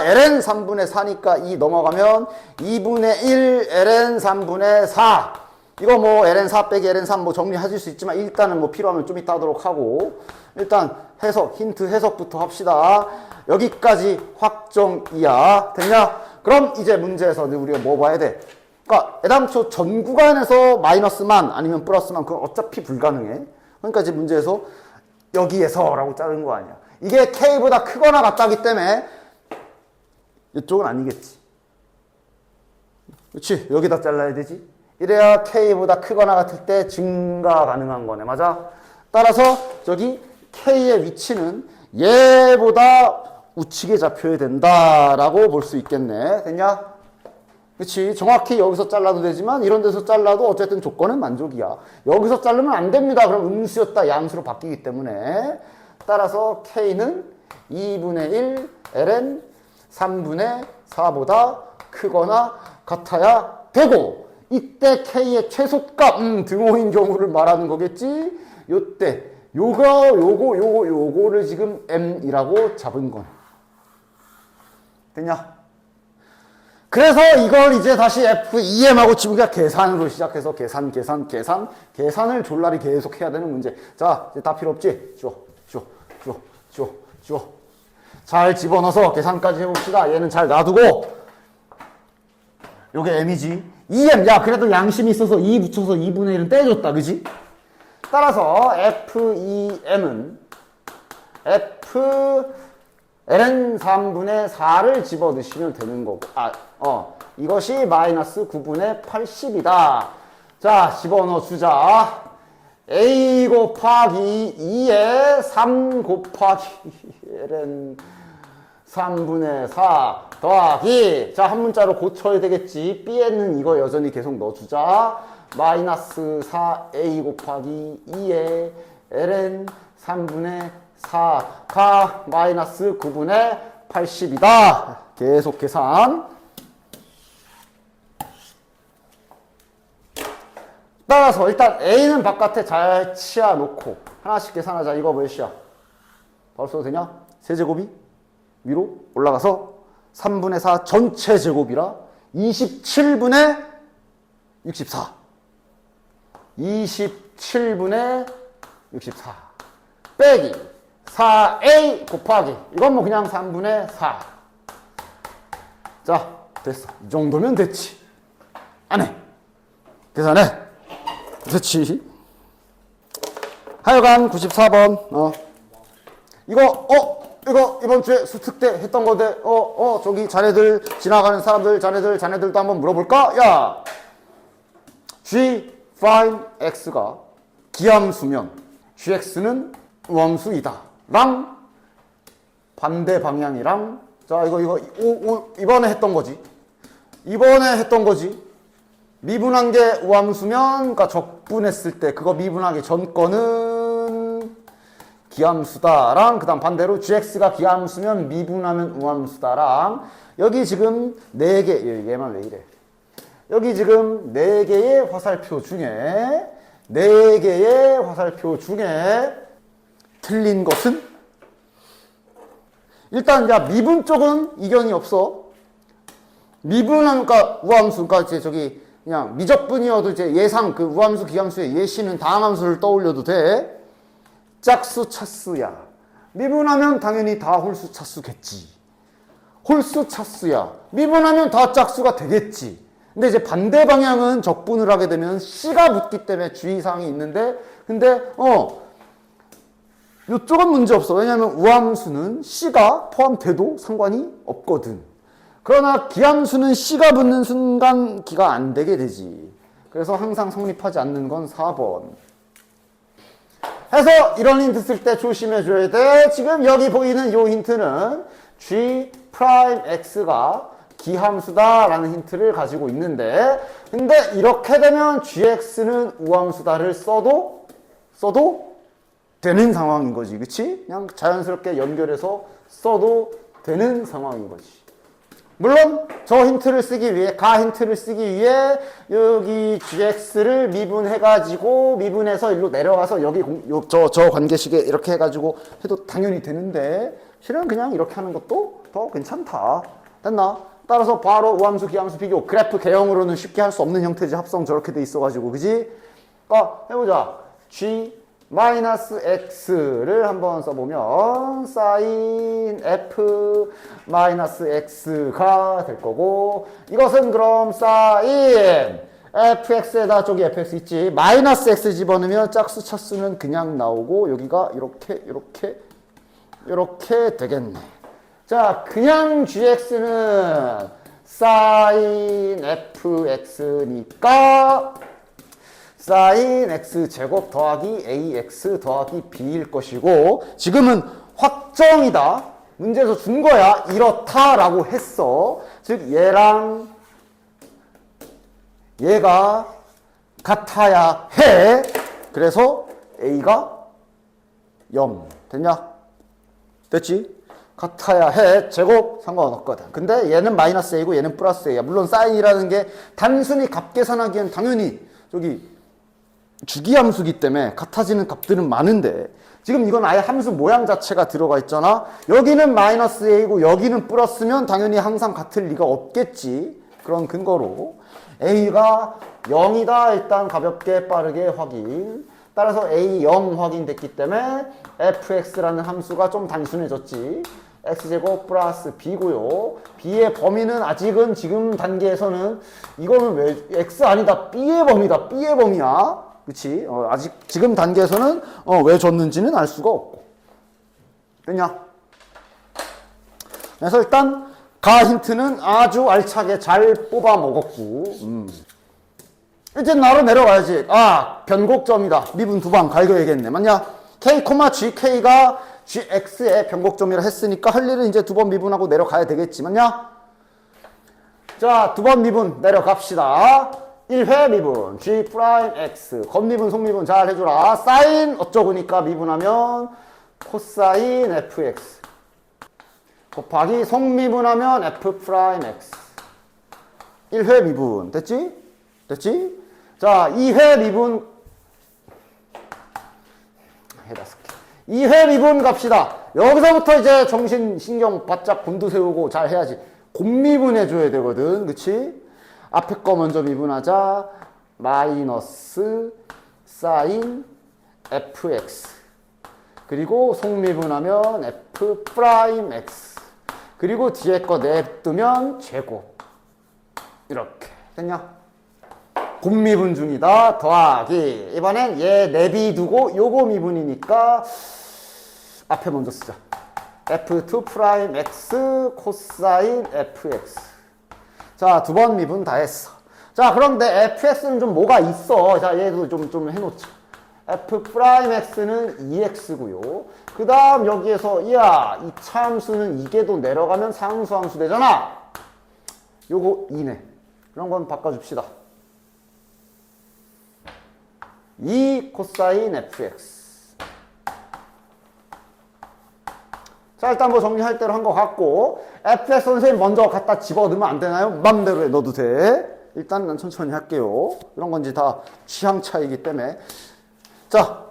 ln 3분의 4니까 2 넘어가면 2분의 1 ln 3분의 4. 이거 뭐 ln 4 빼기 ln 3 뭐 정리하실 수 있지만 일단은 뭐 필요하면 좀 이따 하도록 하고, 일단 해석, 힌트 해석부터 합시다. 여기까지 확정이야. 됐냐? 그럼 이제 문제에서 우리가 뭐 봐야 돼? 그러니까 애당초 전 구간에서 마이너스만 아니면 플러스만 그건 어차피 불가능해. 그러니까 이제 문제에서 여기에서라고 자른 거 아니야. 이게 K보다 크거나 같다기 때문에 이쪽은 아니겠지. 그렇지? 여기다 잘라야 되지. 이래야 K보다 크거나 같을 때 증가 가능한 거네. 맞아? 따라서 저기 K의 위치는 얘보다 우측에 잡혀야 된다라고 볼 수 있겠네. 됐냐? 그치? 정확히 여기서 잘라도 되지만 이런 데서 잘라도 어쨌든 조건은 만족이야. 여기서 자르면 안 됩니다. 그럼 음수였다 양수로 바뀌기 때문에. 따라서 K는 2분의 1 ln 3분의 4보다 크거나 같아야 되고, 이때 K의 최소값, 등호인 경우를 말하는 거겠지? 요때 요거를 지금 M이라고 잡은 건. 됐냐? 그래서 이걸 이제 다시 F2M하고 지우기가 계산으로 시작해서 계산을 졸라리 계속 해야 되는 문제. 자, 이제 다 필요 없지? 줘. 잘 집어넣어서 계산까지 해봅시다. 얘는 잘 놔두고, 요게 M이지. 2M, 야, 그래도 양심이 있어서 2 붙여서 2분의 1은 떼줬다, 그지? 따라서 F2M은 ln 3분의 4를 집어넣으시면 되는 거고, 이것이 마이너스 9분의 80이다. 자, 집어넣어 주자. a 곱하기 2에 3 곱하기 ln 3분의 4 더하기, 자, 한 문자로 고쳐야 되겠지. b에는 이거 여전히 계속 넣어주자. 마이너스 4a 곱하기 2에 ln 3분의 4가 마이너스 9분의 80이다. 계속 계산. 따라서 일단 A는 바깥에 잘 치워놓고 하나씩 계산하자. 이거 몇이야? 바로 써도 되냐? 세제곱이 위로 올라가서 3분의 4 전체 제곱이라 27분의 64. 27분의 64 빼기 4a 곱하기, 이건 뭐 그냥 3분의 4. 자, 됐어. 이 정도면 됐지. 안 해. 계산해. 됐지. 하여간 94번. 이거 이번 주에 수특대 했던 건데, 저기 자네들 지나가는 사람들, 자네들도 한번 물어볼까? 야, g find x가 기함수면 gx는 우함수이다 랑 반대 방향이랑, 자, 이거 이번에 했던 거지. 미분한 게 우함수면, 그러니까 적분했을 때 그거 미분하기 전 거는 기함수다랑, 그 다음 반대로 gx가 기함수면 미분하면 우함수다랑, 여기 지금 4개, 얘만 왜 이래. 여기 지금 4개의 화살표 중에 틀린 것은, 일단 야, 미분 쪽은 이견이 없어. 미분하니까 우함수, 그러니까 이제 저기 그냥 미적분이어도 이제 예상 그 우함수 기함수의 예시는 다음 함수를 떠올려도 돼. 짝수 차수야. 미분하면 당연히 다 홀수 차수겠지. 홀수 차수야. 미분하면 다 짝수가 되겠지. 근데 이제 반대 방향은 적분을 하게 되면 C가 붙기 때문에 주의사항이 있는데, 근데 이쪽은 문제 없어. 왜냐하면 우함수는 C가 포함돼도 상관이 없거든. 그러나 기함수는 C가 붙는 순간 기가 안 되게 되지. 그래서 항상 성립하지 않는 건 4번. 해서 이런 힌트 쓸 때 조심해줘야 돼. 지금 여기 보이는 요 힌트는 g 프라임 x가 기함수다라는 힌트를 가지고 있는데, 근데 이렇게 되면 gx는 우함수다를 써도 되는 상황인 거지. 그치? 그냥 자연스럽게 연결해서 써도 되는 상황인 거지. 물론 저 힌트를 쓰기 위해, 가 힌트를 쓰기 위해 여기 gx를 미분해가지고 미분해서 일로 내려가서 여기 저 관계식에 이렇게 해가지고 해도 당연히 되는데, 실은 그냥 이렇게 하는 것도 더 괜찮다. 됐나? 따라서 바로 우함수 기함수 비교, 그래프 개형으로는 쉽게 할 수 없는 형태지. 합성 저렇게 돼 있어가지고. 그지? 해보자. g 마이너스 x를 한번 써보면 sin f 마이너스 x가 될 거고, 이것은 그럼 sin fx에다 저기 fx 있지, 마이너스 x 집어넣으면 짝수 차수는 그냥 나오고 여기가 이렇게 되겠네. 자, 그냥 gx는 sin fx니까 sin x제곱 더하기 ax 더하기 b일 것이고, 지금은 확정이다. 문제에서 준 거야. 이렇다라고 했어. 즉 얘랑 얘가 같아야 해. 그래서 a가 0 됐냐? 됐지? 같아야 해. 제곱 상관없거든. 근데 얘는 마이너스 a고 얘는 플러스 a야. 물론 사인이라는 게 단순히 값 계산하기엔 당연히 저기 주기함수기 때문에 같아지는 값들은 많은데, 지금 이건 아예 함수 모양 자체가 들어가 있잖아. 여기는 마이너스 a고 여기는 플러스면 당연히 항상 같을 리가 없겠지. 그런 근거로 a가 0이다 일단 가볍게 빠르게 확인. 따라서 a 0 확인됐기 때문에 fx라는 함수가 좀 단순해졌지. x제곱 플러스 b고요. b의 범위는 아직은 지금 단계에서는 이거는 왜 x 아니다, b의 범위다, b의 범위야. 그치? 아직 지금 단계에서는 왜 줬는지는 알 수가 없고. 됐냐? 그래서 일단 가 힌트는 아주 알차게 잘 뽑아 먹었고, 이제 나로 내려가야지. 변곡점이다. 미분 두 방 갈겨야겠네. 맞냐? k, gk가 gx의 변곡점이라 했으니까 할 일은 이제 두 번 미분하고 내려가야 되겠지. 맞냐? 자, 두 번 미분 내려갑시다. 1회 미분 g 프라임 x, 겉미분 속미분 잘 해줘라. 사인 어쩌고니까 미분하면 코사인 fx 곱하기 속미분하면 f 프라임 x. 1회 미분 됐지? 됐지? 자, 2회 미분 2회 미분 갑시다. 여기서부터 이제 정신 신경 바짝 곤두세우고 잘 해야지. 곱미분 해줘야 되거든. 그치? 앞에 거 먼저 미분하자. 마이너스 사인 fx, 그리고 속미분하면 f 프라임 x, 그리고 뒤에 거 냅두면 제곱. 이렇게 됐냐? 곱미분 중이다. 더하기. 이번엔 얘 내비두고 요거 미분이니까 앞에 먼저 쓰자. f2 프라임 x 코사인 fx. 자, 두 번 미분 다 했어. 자, 그런데 fx는 좀 뭐가 있어. 자, 얘도 좀 해놓자. f 프라임 x는 2x고요. 그 다음 여기에서 이 차함수는 이게 도 내려가면 상수함수 되잖아. 요거 2네. 그런 건 바꿔줍시다. 2 코사인 fx. 자, 일단 뭐 정리할 대로 한 것 같고, fx 선생님 먼저 갖다 집어넣으면 안 되나요? 맘대로 해 넣어도 돼. 일단 난 천천히 할게요. 이런 건지 다 취향 차이기 때문에. 자,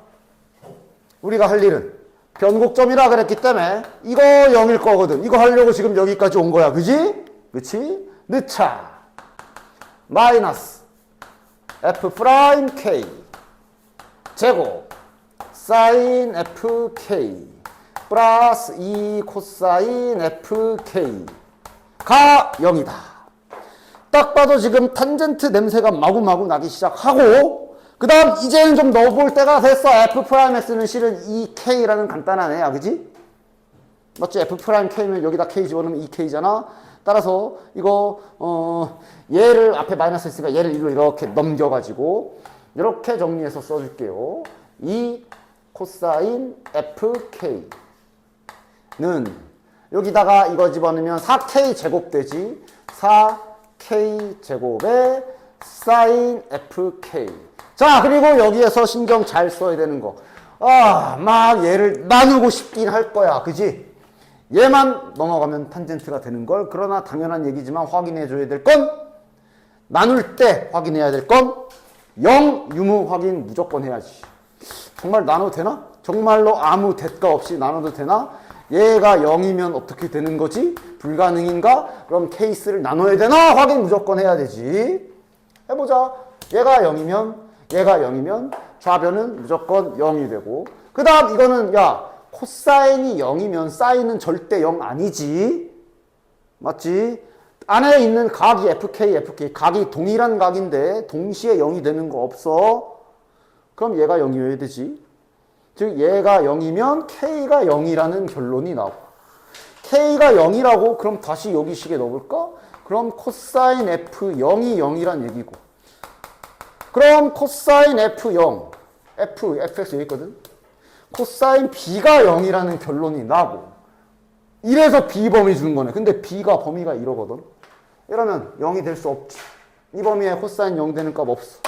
우리가 할 일은 변곡점이라 그랬기 때문에 이거 0일 거거든. 이거 하려고 지금 여기까지 온 거야. 그지? 그치? 넣자. 마이너스 f 프라임 k 제곱 사인 fk 플러스 2 코사인 fk가 0이다. 딱 봐도 지금 탄젠트 냄새가 마구마구 나기 시작하고, 그 다음 이제는 좀 넣어볼 때가 됐어. f 프라임 x는 실은 2k라는 간단한 애야. 그지? 맞지? f 프라임 k면 여기다 k 집어넣으면 2k잖아. 따라서 이거 얘를 앞에 마이너스 있으니까 얘를 이렇게 넘겨가지고 이렇게 정리해서 써줄게요. 2 코사인 fk는 여기다가 이거 집어넣으면 4k 제곱 되지. 4k 제곱에 사인 fk. 자, 그리고 여기에서 신경 잘 써야 되는 거. 막 얘를 나누고 싶긴 할 거야. 그지? 얘만 넘어가면 탄젠트가 되는 걸. 그러나 당연한 얘기지만 확인해 줘야 될 건, 나눌 때 확인해야 될 건 0 유무 확인 무조건 해야지. 정말 나눠도 되나? 정말로 아무 대가 없이 나눠도 되나? 얘가 0이면 어떻게 되는 거지? 불가능인가? 그럼 케이스를 나눠야 되나? 확인 무조건 해야 되지. 해보자. 얘가 0이면 좌변은 무조건 0이 되고, 그 다음 이거는 야 코사인이 0이면 사인은 절대 0 아니지. 맞지? 안에 있는 각이 FK 각이 동일한 각인데 동시에 0이 되는 거 없어. 그럼 얘가 0이어야 되지. 즉 얘가 0이면 K가 0이라는 결론이 나오고, K가 0이라고 그럼 다시 여기 식에 넣어볼까? 그럼 코사인 F0이 0이란 얘기고, 그럼 코사인 F0 fx 여기 있거든. 코사인 B가 0이라는 결론이 나고, 이래서 B 범위 주는 거네. 근데 B가 범위가 이러거든. 이러면 0이 될 수 없지. 이 범위에 코사인 0 되는 값 없어.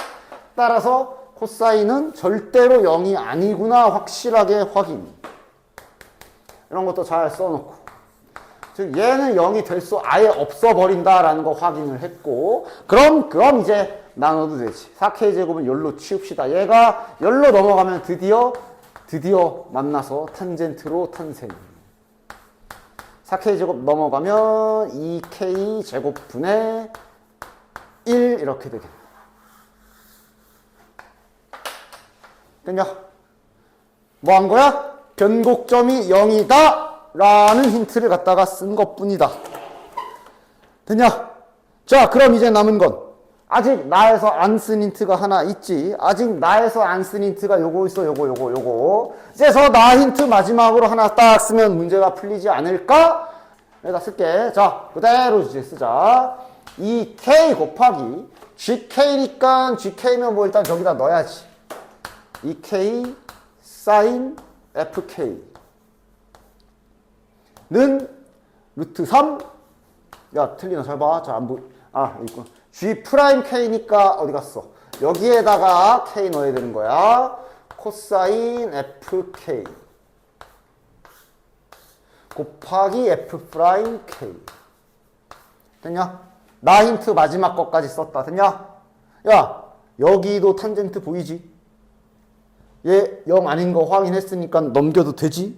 따라서 코사인은 절대로 0이 아니구나 확실하게 확인. 이런 것도 잘 써놓고, 즉 얘는 0이 될 수 아예 없어버린다라는 거 확인을 했고, 그럼 이제 나눠도 되지. 4K 제곱은 열로 치웁시다. 얘가 열로 넘어가면 드디어 만나서 탄젠트로 탄생. 4K 제곱 넘어가면 2K 제곱분의 1 이렇게 되겠네. 됐냐? 뭐 한 거야? 변곡점이 0이다 라는 힌트를 갖다가 쓴 것뿐이다. 됐냐? 자, 그럼 이제 남은 건, 아직 나에서 안 쓴 힌트가 하나 있지. 아직 나에서 안 쓴 힌트가 요거 있어. 요거. 그래서 나 힌트 마지막으로 하나 딱 쓰면 문제가 풀리지 않을까? 여기다 쓸게. 자, 그대로 이제 쓰자. 이 K 곱하기 GK니까 GK면 뭐 일단 저기다 넣어야지. 2K 사인 FK는 루트 3. 야, 틀리나 잘 봐. 자, 안 보. 있고. G 프라임 K니까 어디 갔어? 여기에다가 K 넣어야 되는 거야. 코사인 FK 곱하기 F 프라임 K. 됐냐? 나 힌트 마지막 것까지 썼다. 됐냐? 야, 여기도 탄젠트 보이지? 얘 0 아닌 거 확인했으니까 넘겨도 되지?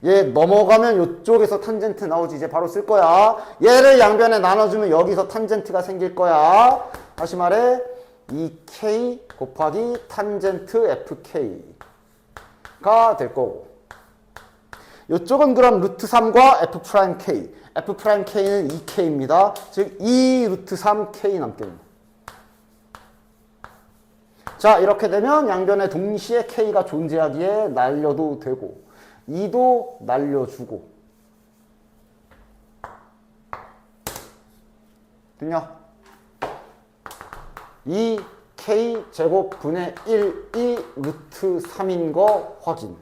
얘 넘어가면 이쪽에서 탄젠트 나오지. 이제 바로 쓸 거야. 얘를 양변에 나눠주면 여기서 탄젠트가 생길 거야. 다시 말해 2K 곱하기 탄젠트 FK가 될 거고, 이쪽은 그럼 루트 3과 F 프라임 K. F 프라임 K는 2K입니다. 즉 2 루트 3K 남겠네. 자, 이렇게 되면 양변에 동시에 K가 존재하기에 날려도 되고 2도 날려주고. 됐냐? 2K 제곱분의 1이 루트 3인 거 확인.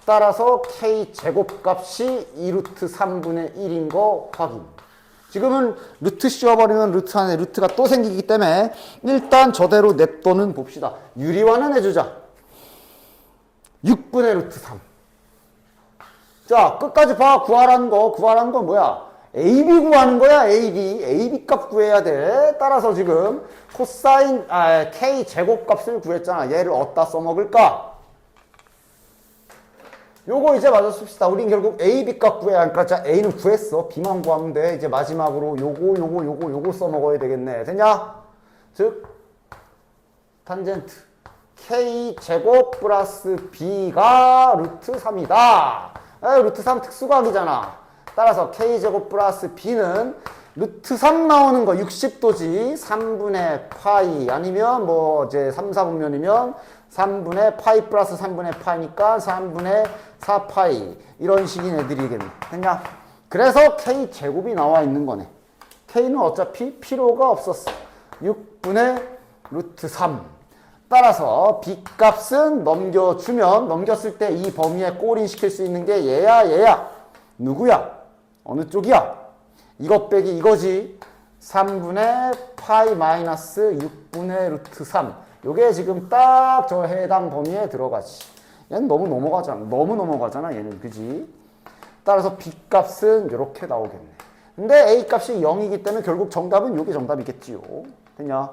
따라서 K 제곱값이 2 루트 3분의 1인 거 확인. 지금은 루트 씌워버리면 루트 안에 루트가 또 생기기 때문에 일단 저대로 냅둬는 봅시다. 유리화는 해주자. 6분의 루트 3. 자, 끝까지 봐. 구하라는 거 뭐야? AB 구하는 거야. AB 값 구해야 돼. 따라서 지금 코사인 K 제곱값을 구했잖아. 얘를 어디다 써먹을까? 요거 이제 맞아 씁시다. 우린 결국 AB 값 구해야 하니까, 자, A는 구했어. B만 구하면 돼. 이제 마지막으로 요거 써먹어야 되겠네. 됐냐? 즉 탄젠트 K 제곱 플러스 B가 루트 3이다. 루트 3 특수각이잖아. 따라서 K 제곱 플러스 B는 루트 3 나오는 거 60도지. 3분의 파이 아니면 뭐 이제 3, 4분면이면 3분의 파이 플러스 3분의 파이니까 3분의 4파이. 이런 식인 애들이겠네. 됐냐? 그래서 K 제곱이 나와 있는 거네. K는 어차피 필요가 없었어. 6분의 루트 3. 따라서 B 값은 넘겼을 때 이 범위에 골인시킬 수 있는 게 얘야. 누구야? 어느 쪽이야? 이것 빼기 이거지. 3분의 파이 마이너스 6분의 루트 3. 요게 지금 딱 저 해당 범위에 들어가지. 얘는 너무 넘어가잖아. 얘는. 그지? 따라서 B 값은 이렇게 나오겠네. 근데 A 값이 0이기 때문에 결국 정답은 요게 정답이겠지요. 됐냐?